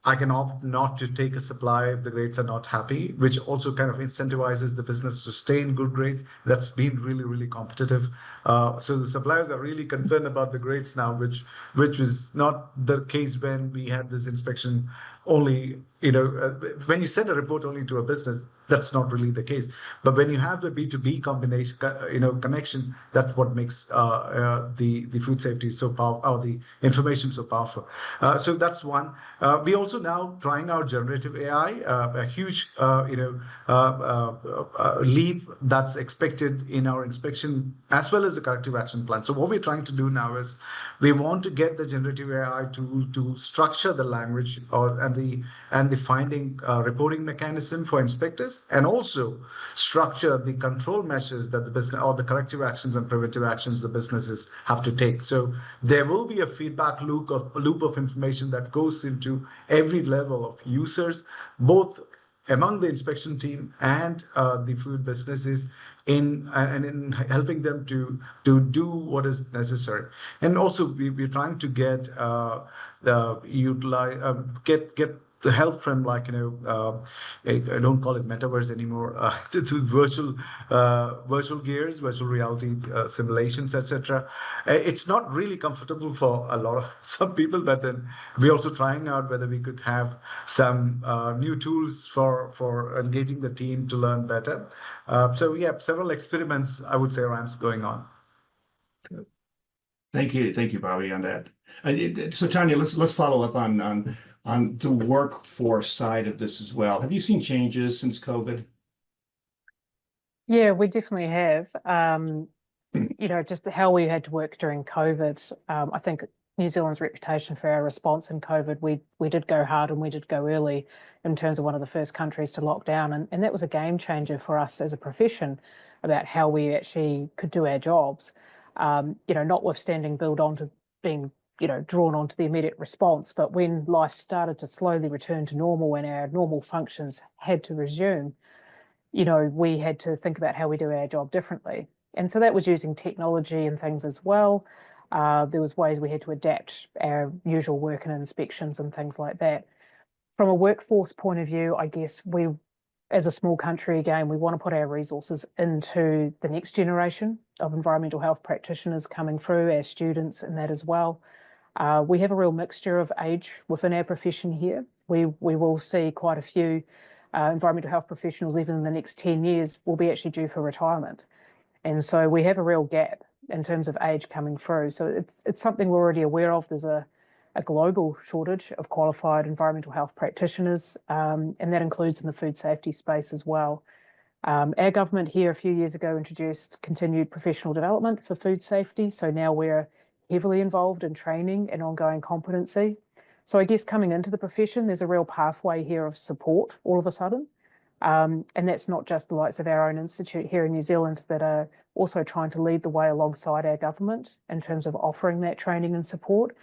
I can opt not to take a supply if the grades are not happy, which also kind of incentivizes the business to stay in good grades. That's been really, really competitive. So the suppliers are really concerned about the grades now, which was not the case when we had this inspection only. When you send a report only to a business, that's not really the case. But when you have the B2B combination, connection, that's what makes the food safety so powerful, or the information so powerful. So that's one. We also now trying out generative AI, a huge leap that's expected in our inspection as well as the corrective action plan. So what we're trying to do now is we want to get the generative AI to structure the language and the finding reporting mechanism for inspectors, and also structure the control measures that the business, or the corrective actions and preventive actions the businesses have to take. So there will be a feedback loop of information that goes into every level of users, both among the inspection team and the food businesses, in helping them to do what is necessary. And also we're trying to get the help from, I don't call it metaverse anymore, to virtual gears, virtual reality simulations, etc. It's not really comfortable for some people, but then we're also trying out whether we could have some new tools for engaging the team to learn better. So yeah, several experiments, I would say, Rance, going on. Thank you, Bobby, on that. So Tanya, let's follow up on the workforce side of this as well. Have you seen changes since COVID? Yeah, we definitely have. Just how we had to work during COVID. I think New Zealand's reputation for our response in COVID, we did go hard and we did go early in terms of one of the first countries to lock down. And that was a game changer for us as a profession about how we actually could do our jobs. Notwithstanding build on to being drawn onto the immediate response. But when life started to slowly return to normal and our normal functions had to resume, we had to think about how we do our job differently. And so that was using technology and things as well. There was ways we had to adapt our usual work and inspections and things like that. From a workforce point of view, I guess we, as a small country, again, we want to put our resources into the next generation of environmental health practitioners coming through, our students and that as well. We have a real mixture of age within our profession here. We will see quite a few environmental health professionals, even in the next 10 years, will be actually due for retirement. And so we have a real gap in terms of age coming through. So it's something we're already aware of. There's a global shortage of qualified environmental health practitioners, and that includes in the food safety space as well. Our government here a few years ago introduced continued professional development for food safety. So now we're heavily involved in training and ongoing competency. So I guess coming into the profession, there's a real pathway here of support all of a sudden. And that's not just the likes of our own institute here in New Zealand that are also trying to lead the way alongside our government in terms of offering that training and support.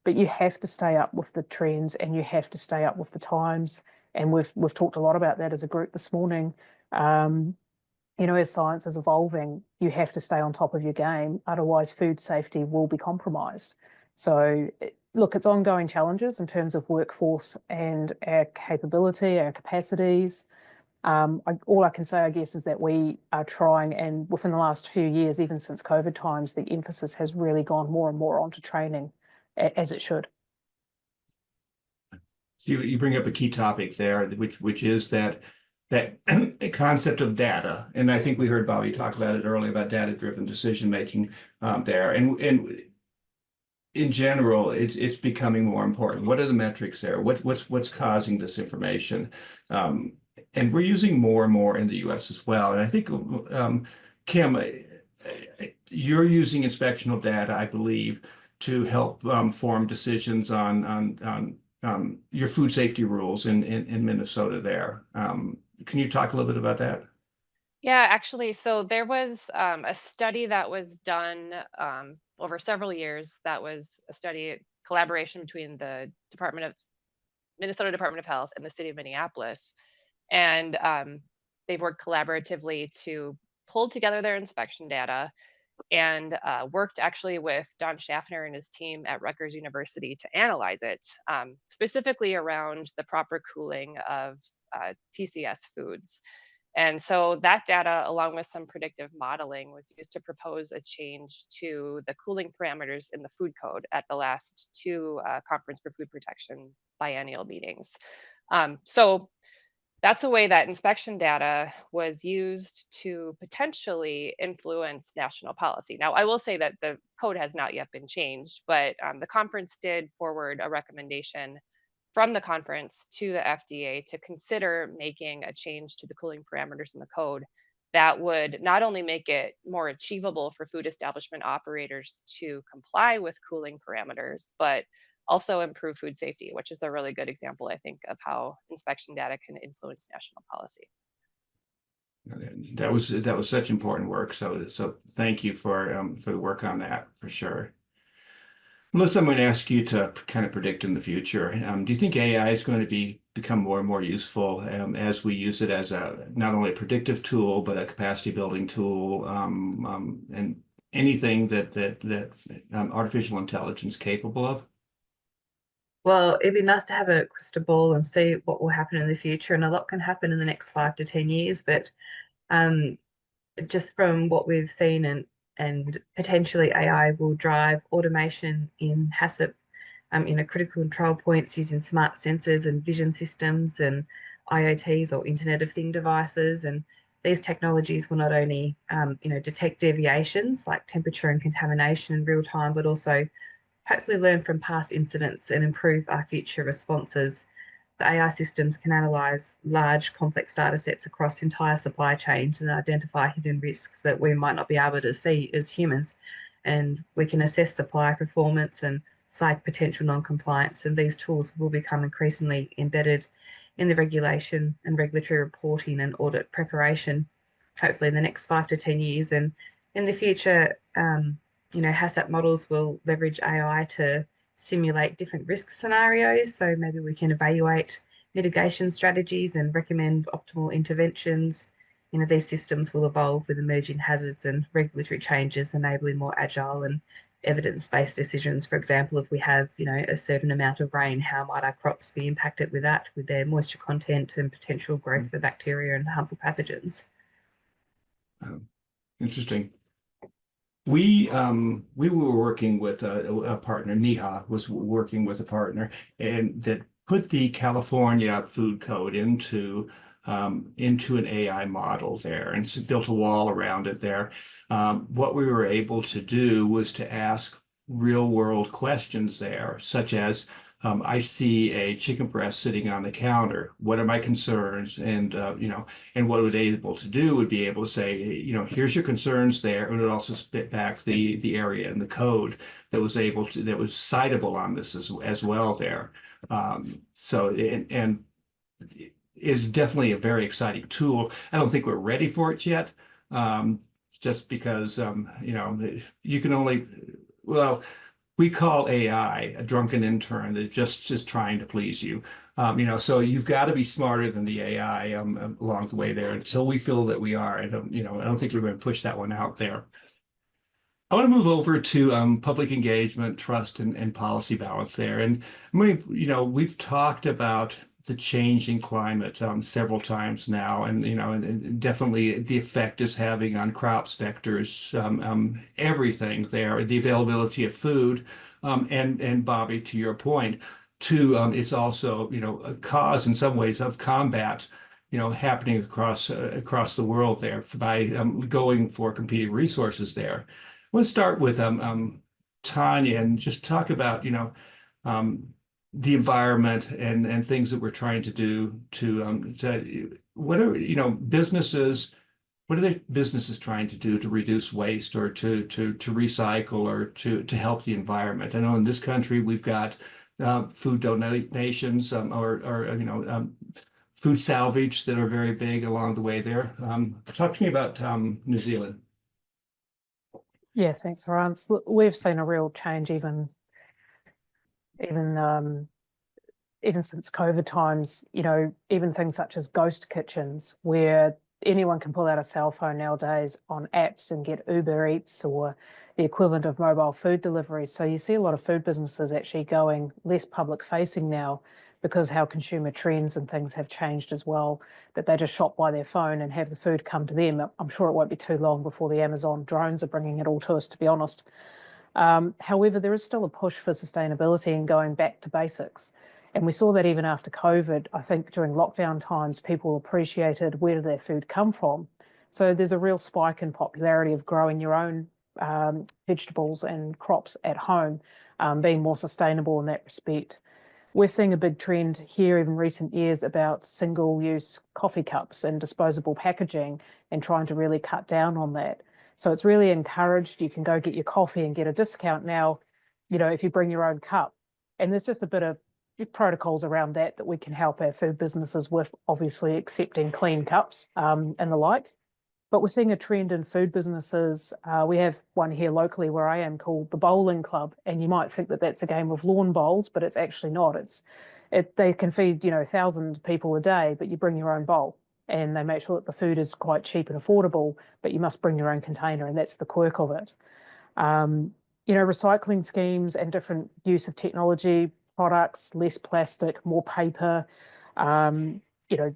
But you have to stay up with the trends and you have to stay up with the times. And we've talked a lot about that as a group this morning. As science is evolving, you have to stay on top of your game. Otherwise, food safety will be compromised. So look, it's ongoing challenges in terms of workforce and our capability, our capacities. All I can say, I guess, is that we are trying, and within the last few years, even since COVID times, the emphasis has really gone more and more onto training, as it should. You bring up a key topic there, which is that concept of data, and I think we heard Bobby talk about it earlier about data-driven decision making there, and in general, it's becoming more important. What are the metrics there? What's causing this information? And we're using more and more in the U.S. as well. And I think, Kim, you're using inspectional data, I believe, to help form decisions on your food safety rules in Minnesota there. Can you talk a little bit about that? Yeah, actually, so there was a study that was done over several years. That was a study, collaboration between the Minnesota Department of Health and the city of Minneapolis. And they've worked collaboratively to pull together their inspection data and worked actually with Don Schaffner and his team at Rutgers University to analyze it, specifically around the proper cooling of TCS foods. And so that data, along with some predictive modeling, was used to propose a change to the cooling parameters in the food code at the last two Conference for Food Protection biennial meetings. So that's a way that inspection data was used to potentially influence national policy. Now, I will say that the code has not yet been changed, but the conference did forward a recommendation from the conference to the FDA to consider making a change to the cooling parameters in the code that would not only make it more achievable for food establishment operators to comply with cooling parameters, but also improve food safety, which is a really good example, I think, of how inspection data can influence national policy. That was such important work. So thank you for the work on that, for sure. Melissa, I'm going to ask you to kind of predict in the future. Do you think AI is going to become more and more useful as we use it as not only a predictive tool, but a capacity building tool, and anything that artificial intelligence is capable of? Well, it'd be nice to have a crystal ball and see what will happen in the future, and a lot can happen in the next 5 to 10 years. But just from what we've seen, and potentially AI will drive automation in HACCP, critical control points using smart sensors and vision systems and IoTs, or Internet of Things devices. And these technologies will not only, detect deviations like temperature and contamination in real time, but also hopefully learn from past incidents and improve our future responses. The AI systems can analyze large, complex data sets across entire supply chains and identify hidden risks that we might not be able to see as humans. And we can assess supply performance and flag potential non-compliance. And these tools will become increasingly embedded in the regulation and regulatory reporting and audit preparation, hopefully in the next 5 to 10 years. And in the future, HACCP models will leverage AI to simulate different risk scenarios. So maybe we can evaluate mitigation strategies and recommend optimal interventions. These systems will evolve with emerging hazards and regulatory changes, enabling more agile and evidence-based decisions. For example, if we have, a certain amount of rain, how might our crops be impacted with that, with their moisture content and potential growth for bacteria and harmful pathogens? Interesting. We were working with a partner. NEHA was working with a partner, and that put the California food code into an AI model there, and built a wall around it there. What we were able to do was to ask real world questions there, such as, I see a chicken breast sitting on the counter. What are my concerns? And and what we'd be able to do would be able to say, here's your concerns there, and it would also spit back the area in the code that was citable on this as well there. So is definitely a very exciting tool. I don't think we're ready for it yet, just because you can only, well, we call AI a drunken intern that just is trying to please you. So you've got to be smarter than the AI along the way there. Until we feel that we are, I don't think we're going to push that one out there. I want to move over to public engagement, trust, and policy balance there. And we've talked about the changing climate several times now, and definitely the effect it's having on crops, vectors, everything there, the availability of food, and Bobby, to your point, too, it's also a cause in some ways of combat, happening across the world there by going for competing resources there. I want to start with Tanya and just talk about the environment and things that we're trying to do to what are businesses, what are the businesses trying to do to reduce waste or to recycle or to help the environment? I know in this country we've got food donations or food salvage that are very big along the way there. Talk to me about New Zealand. Yeah, thanks, Ryan. Look, we've seen a real change even since COVID times, even things such as ghost kitchens, where anyone can pull out a cell phone nowadays on apps and get Uber Eats or the equivalent of mobile food delivery. So you see a lot of food businesses actually going less public facing now because how consumer trends and things have changed as well, that they just shop by their phone and have the food come to them. I'm sure it won't be too long before the Amazon drones are bringing it all to us, to be honest. However, there is still a push for sustainability and going back to basics. And we saw that even after COVID. I think during lockdown times, people appreciated where did their food come from. So there's a real spike in popularity of growing your own vegetables and crops at home, being more sustainable in that respect. We're seeing a big trend here in recent years about single-use coffee cups and disposable packaging and trying to really cut down on that. So it's really encouraged. You can go get your coffee and get a discount now, if you bring your own cup. And there's just a bit of protocols around that we can help our food businesses with, obviously accepting clean cups and the like. But we're seeing a trend in food businesses. We have one here locally where I am called the Bowling Club, and you might think that that's a game of lawn bowls, but it's actually not. They can feed 1,000 people a day, but you bring your own bowl, and they make sure that the food is quite cheap and affordable, but you must bring your own container, and that's the quirk of it. Recycling schemes and different use of technology, products, less plastic, more paper,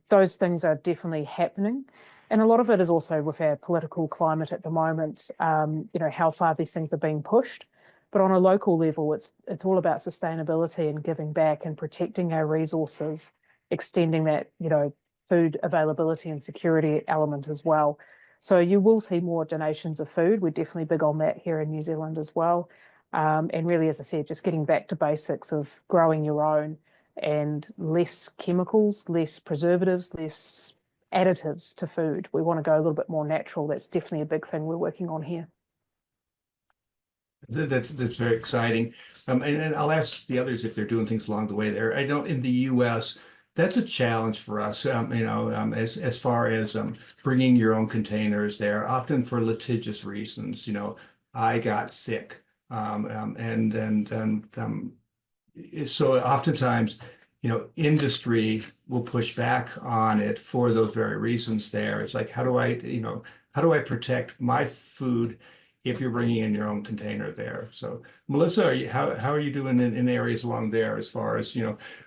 those things are definitely happening. And a lot of it is also with our political climate at the moment, how far these things are being pushed. But on a local level, it's all about sustainability and giving back and protecting our resources, extending that, food availability and security element as well. So you will see more donations of food. We're definitely big on that here in New Zealand as well. And really, as I said, just getting back to basics of growing your own and less chemicals, less preservatives, less additives to food. We want to go a little bit more natural. That's definitely a big thing we're working on here. That's very exciting. And I'll ask the others if they're doing things along the way there. I know in the US, that's a challenge for us, as far as bringing your own containers there, often for litigious reasons. I got sick. So oftentimes, industry will push back on it for those very reasons there. It's like, how do I protect my food if you're bringing in your own container there? So Melissa, how are you doing in areas along there as far as,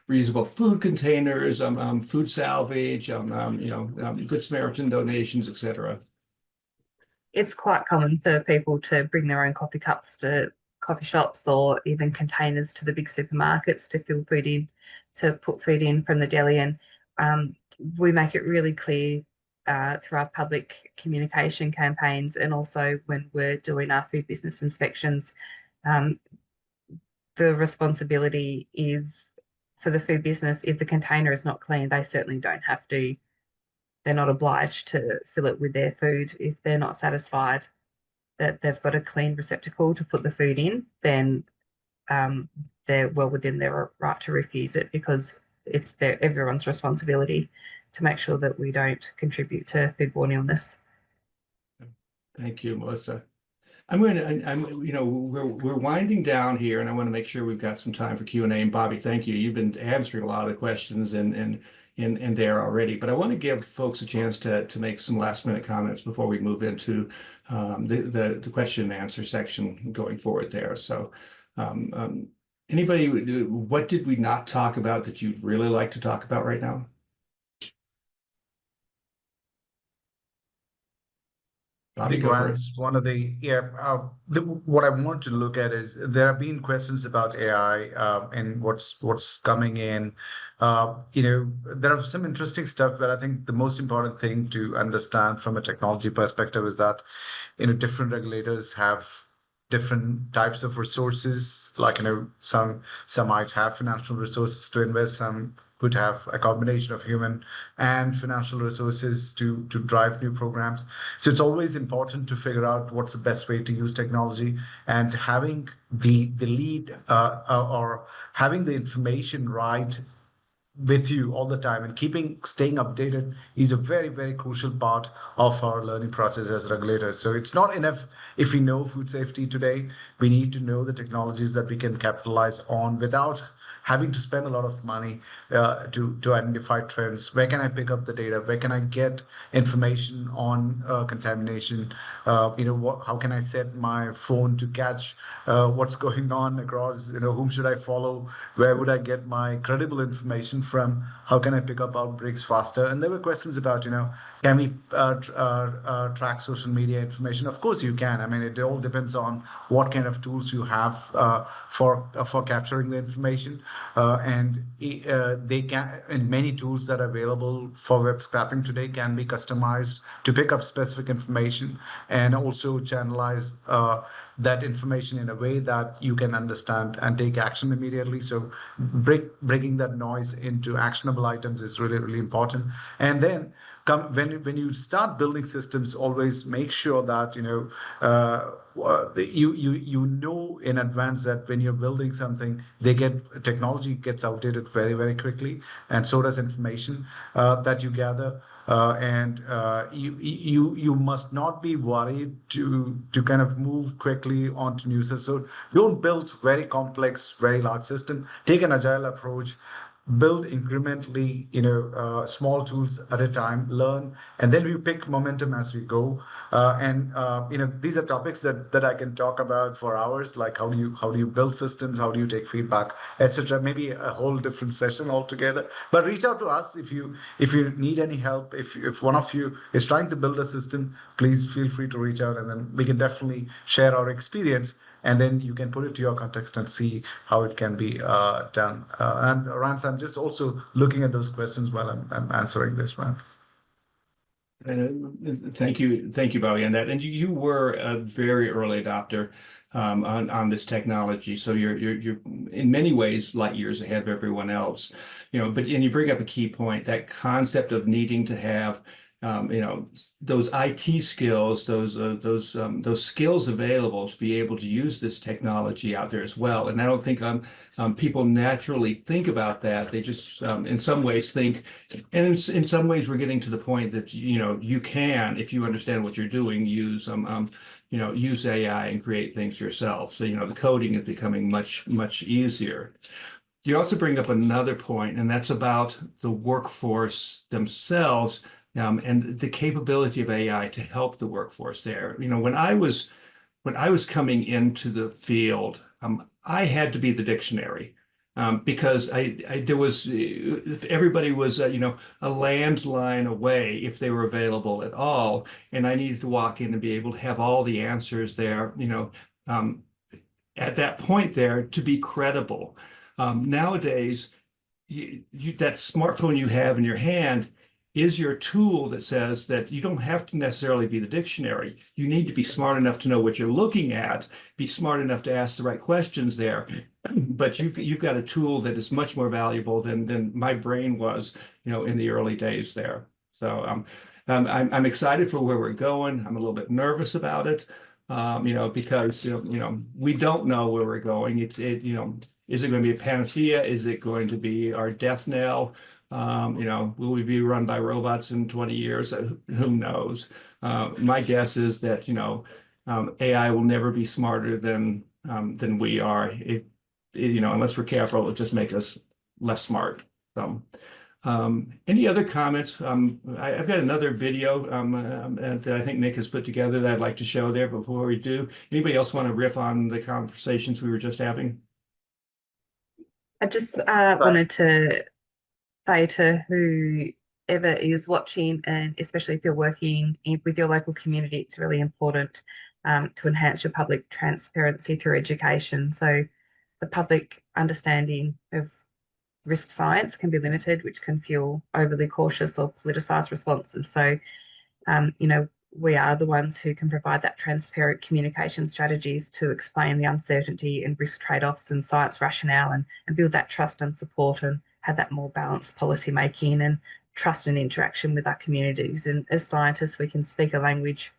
reusable food containers, food salvage, Good Samaritan donations, et cetera? It's quite common for people to bring their own coffee cups to coffee shops or even containers to the big supermarkets to fill food in, to put food in from the deli. And we make it really clear through our public communication campaigns, and also when we're doing our food business inspections, the responsibility is for the food business. If the container is not clean, they certainly don't have to. They're not obliged to fill it with their food. If they're not satisfied that they've got a clean receptacle to put the food in, then they're well within their right to refuse it, because it's everyone's responsibility to make sure that we don't contribute to foodborne illness. Thank you, Melissa. We're winding down here, and I want to make sure we've got some time for Q&A. And Bobby, thank you. You've been answering a lot of questions in there already, but I want to give folks a chance to make some last minute comments before we move into the question and answer section going forward there. So anybody, what did we not talk about that you'd really like to talk about right now? Bobby, go for it. One of what I want to look at is there have been questions about AI and what's coming in. There are some interesting stuff, but I think the most important thing to understand from a technology perspective is that different regulators have different types of resources. Like some might have financial resources to invest, some could have a combination of human and financial resources to drive new programs. So it's always important to figure out what's the best way to use technology, and having the lead or having the information right with you all the time and staying updated is a very, very crucial part of our learning process as regulators. So it's not enough if we know food safety today. We need to know the technologies that we can capitalize on without having to spend a lot of money to identify trends. Where can I pick up the data? Where can I get information on contamination? How can I set my phone to catch what's going on across, whom should I follow? Where would I get my credible information from? How can I pick up outbreaks faster? And there were questions about, can we track social media information? Of course you can. I mean, it all depends on what kind of tools you have for capturing the information. And they can, and many tools that are available for web scraping today can be customized to pick up specific information and also channelize that information in a way that you can understand and take action immediately. So breaking that noise into actionable items is really, really important. And then when you start building systems, always make sure that you know in advance that when you're building something, technology gets outdated very, very quickly, and so does information that you gather. And you must not be worried to kind of move quickly onto new systems. So don't build very complex, very large system. Take an agile approach. Build incrementally, small tools at a time, learn, and then we pick momentum as we go. These are topics that I can talk about for hours, like how do you build systems, how do you take feedback, etc. Maybe a whole different session altogether. But reach out to us if you need any help. If one of you is trying to build a system, please feel free to reach out, and then we can definitely share our experience. And then you can put it to your context and see how it can be done. And Rance, I'm just also looking at those questions while I'm answering this, Rance. Thank you, Bobby, on that. And you were a very early adopter on this technology, so you're in many ways light years ahead of everyone else. And you bring up a key point, that concept of needing to have those IT skills, those skills available to be able to use this technology out there as well. And I don't think people naturally think about that. They just, in some ways, think, and in some ways, we're getting to the point that you can, if you understand what you're doing, use AI and create things yourself. So the coding is becoming much easier. You also bring up another point, and that's about the workforce themselves. And the capability of AI to help the workforce there. When I was coming into the field, I had to be the dictionary because everybody was a landline away if they were available at all, and I needed to walk in and be able to have all the answers there. At that point there to be credible. Nowadays, that smartphone you have in your hand is your tool that says that you don't have to necessarily be the dictionary. You need to be smart enough to know what you're looking at, be smart enough to ask the right questions there. But you've got a tool that is much more valuable than my brain was, in the early days there. So I'm excited for where we're going. I'm a little bit nervous about it, because we don't know where we're going. Is it going to be a panacea? Is it going to be our death knell? Will we be run by robots in 20 years? Who knows? My guess is that, AI will never be smarter than we are. Unless we're careful, it'll just make us less smart. So, any other comments? I've got another video that I think Nick has put together that I'd like to show there before we do. Anybody else want to riff on the conversations we were just having? I just wanted to say to whoever is watching, and especially if you're working with your local community, it's really important to enhance your public transparency through education. So the public understanding of risk science can be limited, which can fuel overly cautious or politicized responses. So, we are the ones who can provide that transparent communication strategies to explain the uncertainty and risk trade-offs and science rationale, and build that trust and support, and have that more balanced policy making and trust and interaction with our communities. And as scientists, we can speak a language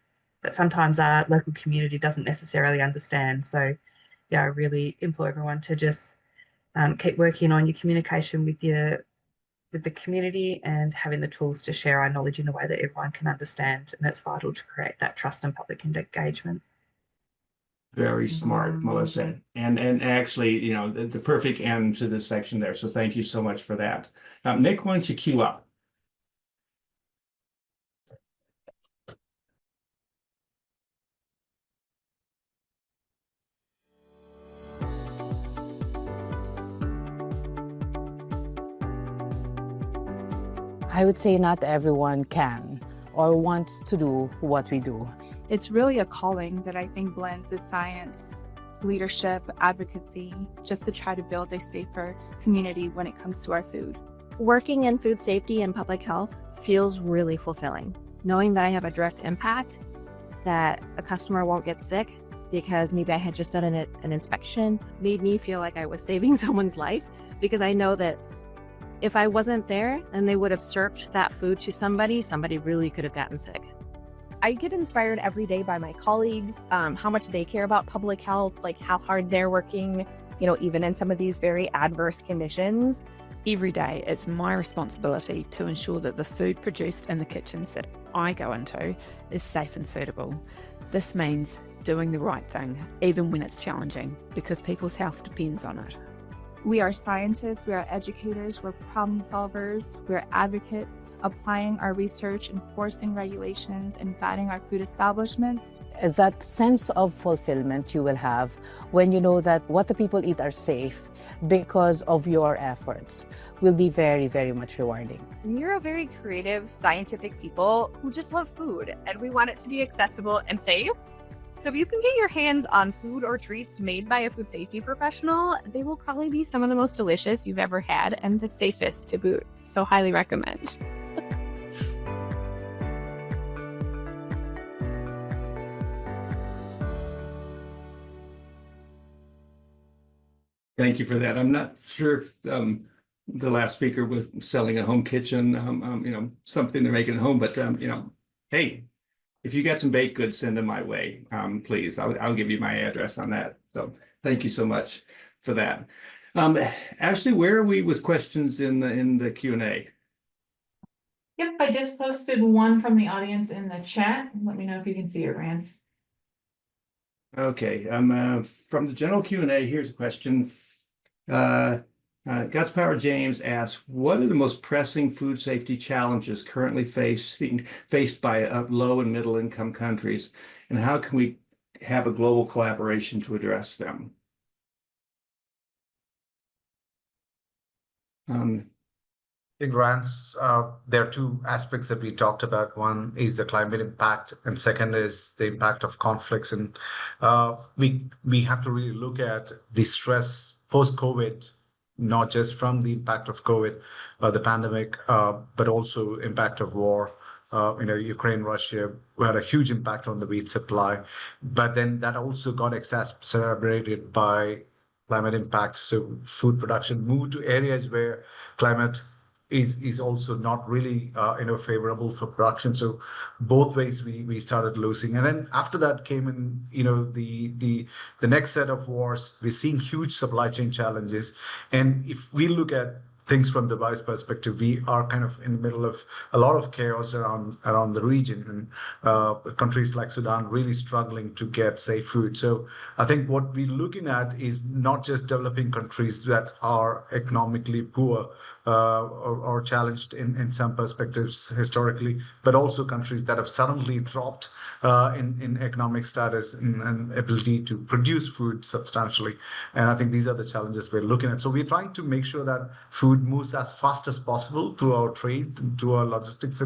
that sometimes our local community doesn't necessarily understand. So I really implore everyone to just keep working on your communication with the community and having the tools to share our knowledge in a way that everyone can understand. And it's vital to create that trust and public engagement. Very smart, Melissa. And actually, you know, the perfect end to this section there. So thank you so much for that. Nick, why don't you queue up? I would say not everyone can or wants to do what we do. It's really a calling that I think blends the science, leadership, advocacy, just to try to build a safer community when it comes to our food. Working in food safety and public health feels really fulfilling. Knowing that I have a direct impact, that a customer won't get sick because maybe I had just done an inspection, made me feel like I was saving someone's life, because I know that if I wasn't there and they would have served that food to somebody really could have gotten sick. I get inspired every day by my colleagues, how much they care about public health, like how hard they're working, you know, even in some of these very adverse conditions. Every day, it's my responsibility to ensure that the food produced in the kitchens that I go into is safe and suitable. This means doing the right thing, even when it's challenging, because people's health depends on it. We are scientists, we are educators, we're problem solvers, we're advocates, applying our research, enforcing regulations, and guiding our food establishments. That sense of fulfillment you will have when you know that what the people eat are safe because of your efforts will be very, very much rewarding. We're a very creative, scientific people who just love food, and we want it to be accessible and safe. So if you can get your hands on food or treats made by a food safety professional, they will probably be some of the most delicious you've ever had and the safest to boot. So highly recommend. Thank you for that. I'm not sure if the last speaker was selling a home kitchen, you know, something they're making at home, but you know, hey, if you got some baked goods, send them my way, please. I'll give you my address on that. So thank you so much for that. Ashley, where are we with questions in the Q&A? Yep, I just posted one from the audience in the chat. Let me know if you can see it, Rance. Okay, from the general Q&A, here's a question. Guts Power James asks, what are the most pressing food safety challenges currently faced by low and middle income countries, and how can we have a global collaboration to address them? I think, Rance, there are two aspects that we talked about. One is the climate impact, and second is the impact of conflicts. And we have to really look at the stress post-COVID, not just from the impact of COVID, the pandemic, but also impact of war. You know, Ukraine, Russia, we had a huge impact on the wheat supply, but then that also got exacerbated by climate impact. So food production moved to areas where climate is also not really favorable for production. So both ways we started losing. And then after that came in, the next set of wars. We're seeing huge supply chain challenges. And if we look at things from Dubai's perspective, we are kind of in the middle of a lot of chaos around the region, and countries like Sudan really struggling to get safe food. So I think what we're looking at is not just developing countries that are economically poor or challenged in some perspectives historically, but also countries that have suddenly dropped in economic status and ability to produce food substantially. And I think these are the challenges we're looking at. So we're trying to make sure that food moves as fast as possible through our trade, to our logistics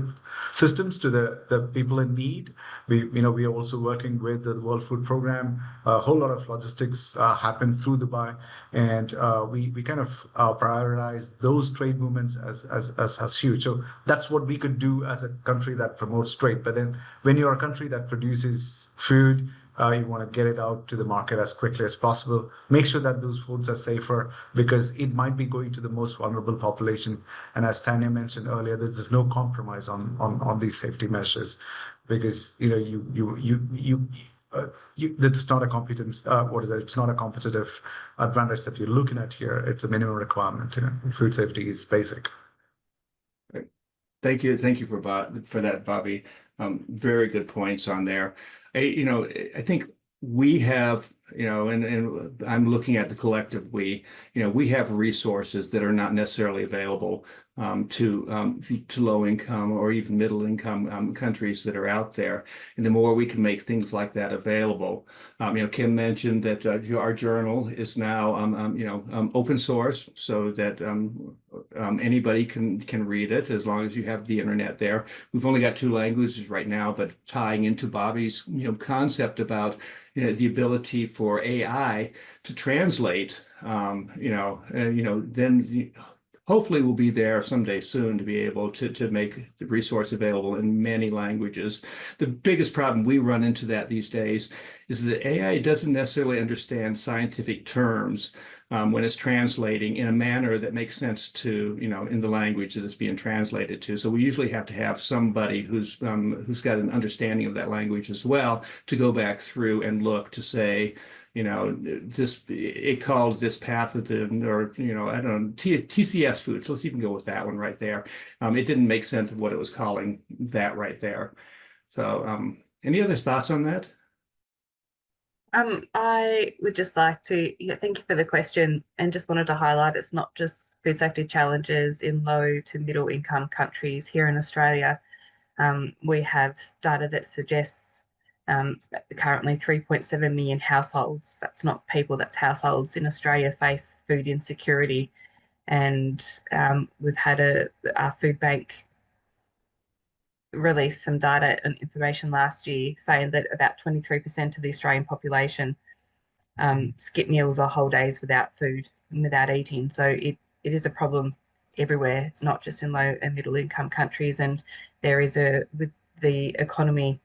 systems, to the people in need. We are also working with the World Food Program. A whole lot of logistics happen through Dubai, and we kind of prioritize those trade movements as huge. So that's what we could do as a country that promotes trade. But then when you're a country that produces food, you want to get it out to the market as quickly as possible. Make sure that those foods are safer, because it might be going to the most vulnerable population. And as Tanya mentioned earlier, there's no compromise on these safety measures, because that's not a competence. It's not a competitive advantage that you're looking at here. It's a minimum requirement. Food safety is basic. Thank you for that, Bobby. Very good points on there. I think we have and I'm looking at the collective we, we have resources that are not necessarily available to low income or even middle income countries that are out there. And the more we can make things like that available, Kim mentioned that our journal is now open source, so that anybody can read it as long as you have the internet there. We've only got 2 languages right now, but tying into Bobby's concept about the ability for AI to translate, then hopefully we'll be there someday soon to be able to make the resource available in many languages. The biggest problem we run into these days is that AI doesn't necessarily understand scientific terms when it's translating in a manner that makes sense to, in the language that it's being translated to. So we usually have to have somebody who's got an understanding of that language as well to go back through and look to say, it calls this pathogen, or, I don't know, TCS food. So let's even go with that one right there. It didn't make sense of what it was calling that right there. So any other thoughts on that? I would just like to thank you for the question, and just wanted to highlight it's not just food safety challenges in low to middle income countries. Here in Australia, we have data that suggests currently 3.7 million households, that's not people, that's households in Australia, face food insecurity. And we've had our food bank release some data and information last year saying that about 23% of the Australian population skip meals or whole days without food and without eating. So it is a problem everywhere, not just in low and middle income countries. And there is with the economy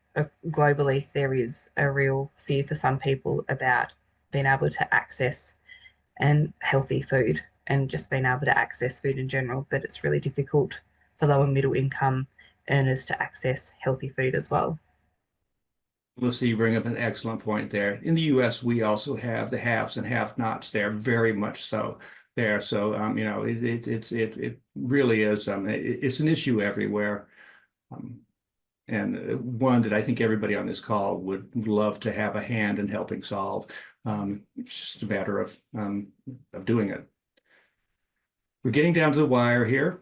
globally, there is a real fear for some people about being able to access healthy food and just being able to access food in general. But it's really difficult for low and middle income earners to access healthy food as well. Melissa, you bring up an excellent point there. In the U.S., we also have the haves and have-nots there, very much so there. So, it really is, it's an issue everywhere. And one that I think everybody on this call would love to have a hand in helping solve. It's just a matter of doing it. We're getting down to the wire here.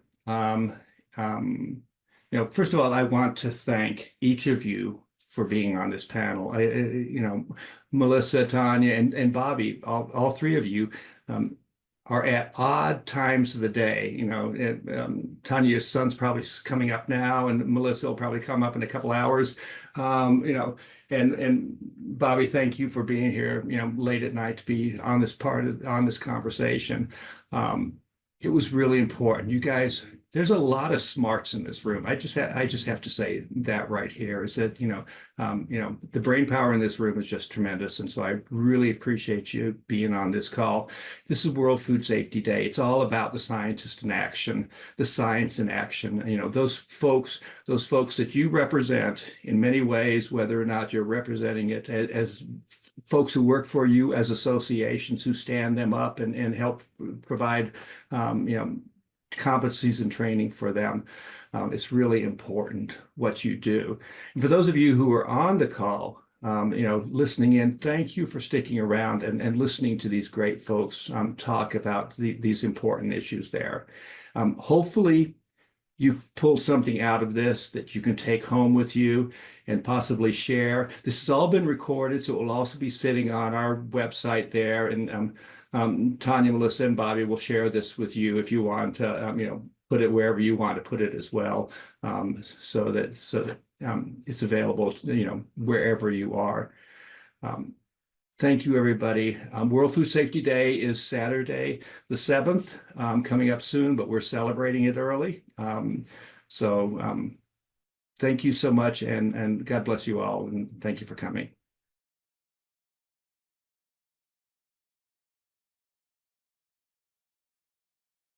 First of all, I want to thank each of you for being on this panel. Melissa, Tanya, and Bobby, all 3 of you are at odd times of the day. Tanya's son's probably coming up now, and Melissa will probably come up in a couple hours. And Bobby, thank you for being here, late at night to be on this conversation. It was really important. You guys, there's a lot of smarts in this room. I just have to say that right here is that, the brain power in this room is just tremendous. And so I really appreciate you being on this call. This is World Food Safety Day. It's all about the scientist in action, the science in action. Those folks that you represent in many ways, whether or not you're representing it as folks who work for you as associations who stand them up and help provide, competencies and training for them. It's really important what you do. And for those of you who are on the call, listening in, thank you for sticking around and listening to these great folks talk about these important issues there. Hopefully you've pulled something out of this that you can take home with you and possibly share. This has all been recorded, so it will also be sitting on our website there. And Tanya, Melissa, and Bobby will share this with you if you want to, put it wherever you want to put it as well, so that it's available, wherever you are. Thank you, everybody. World Food Safety Day is Saturday, the 7th, coming up soon, but we're celebrating it early. Thank you so much, and God bless you all, and thank you for coming.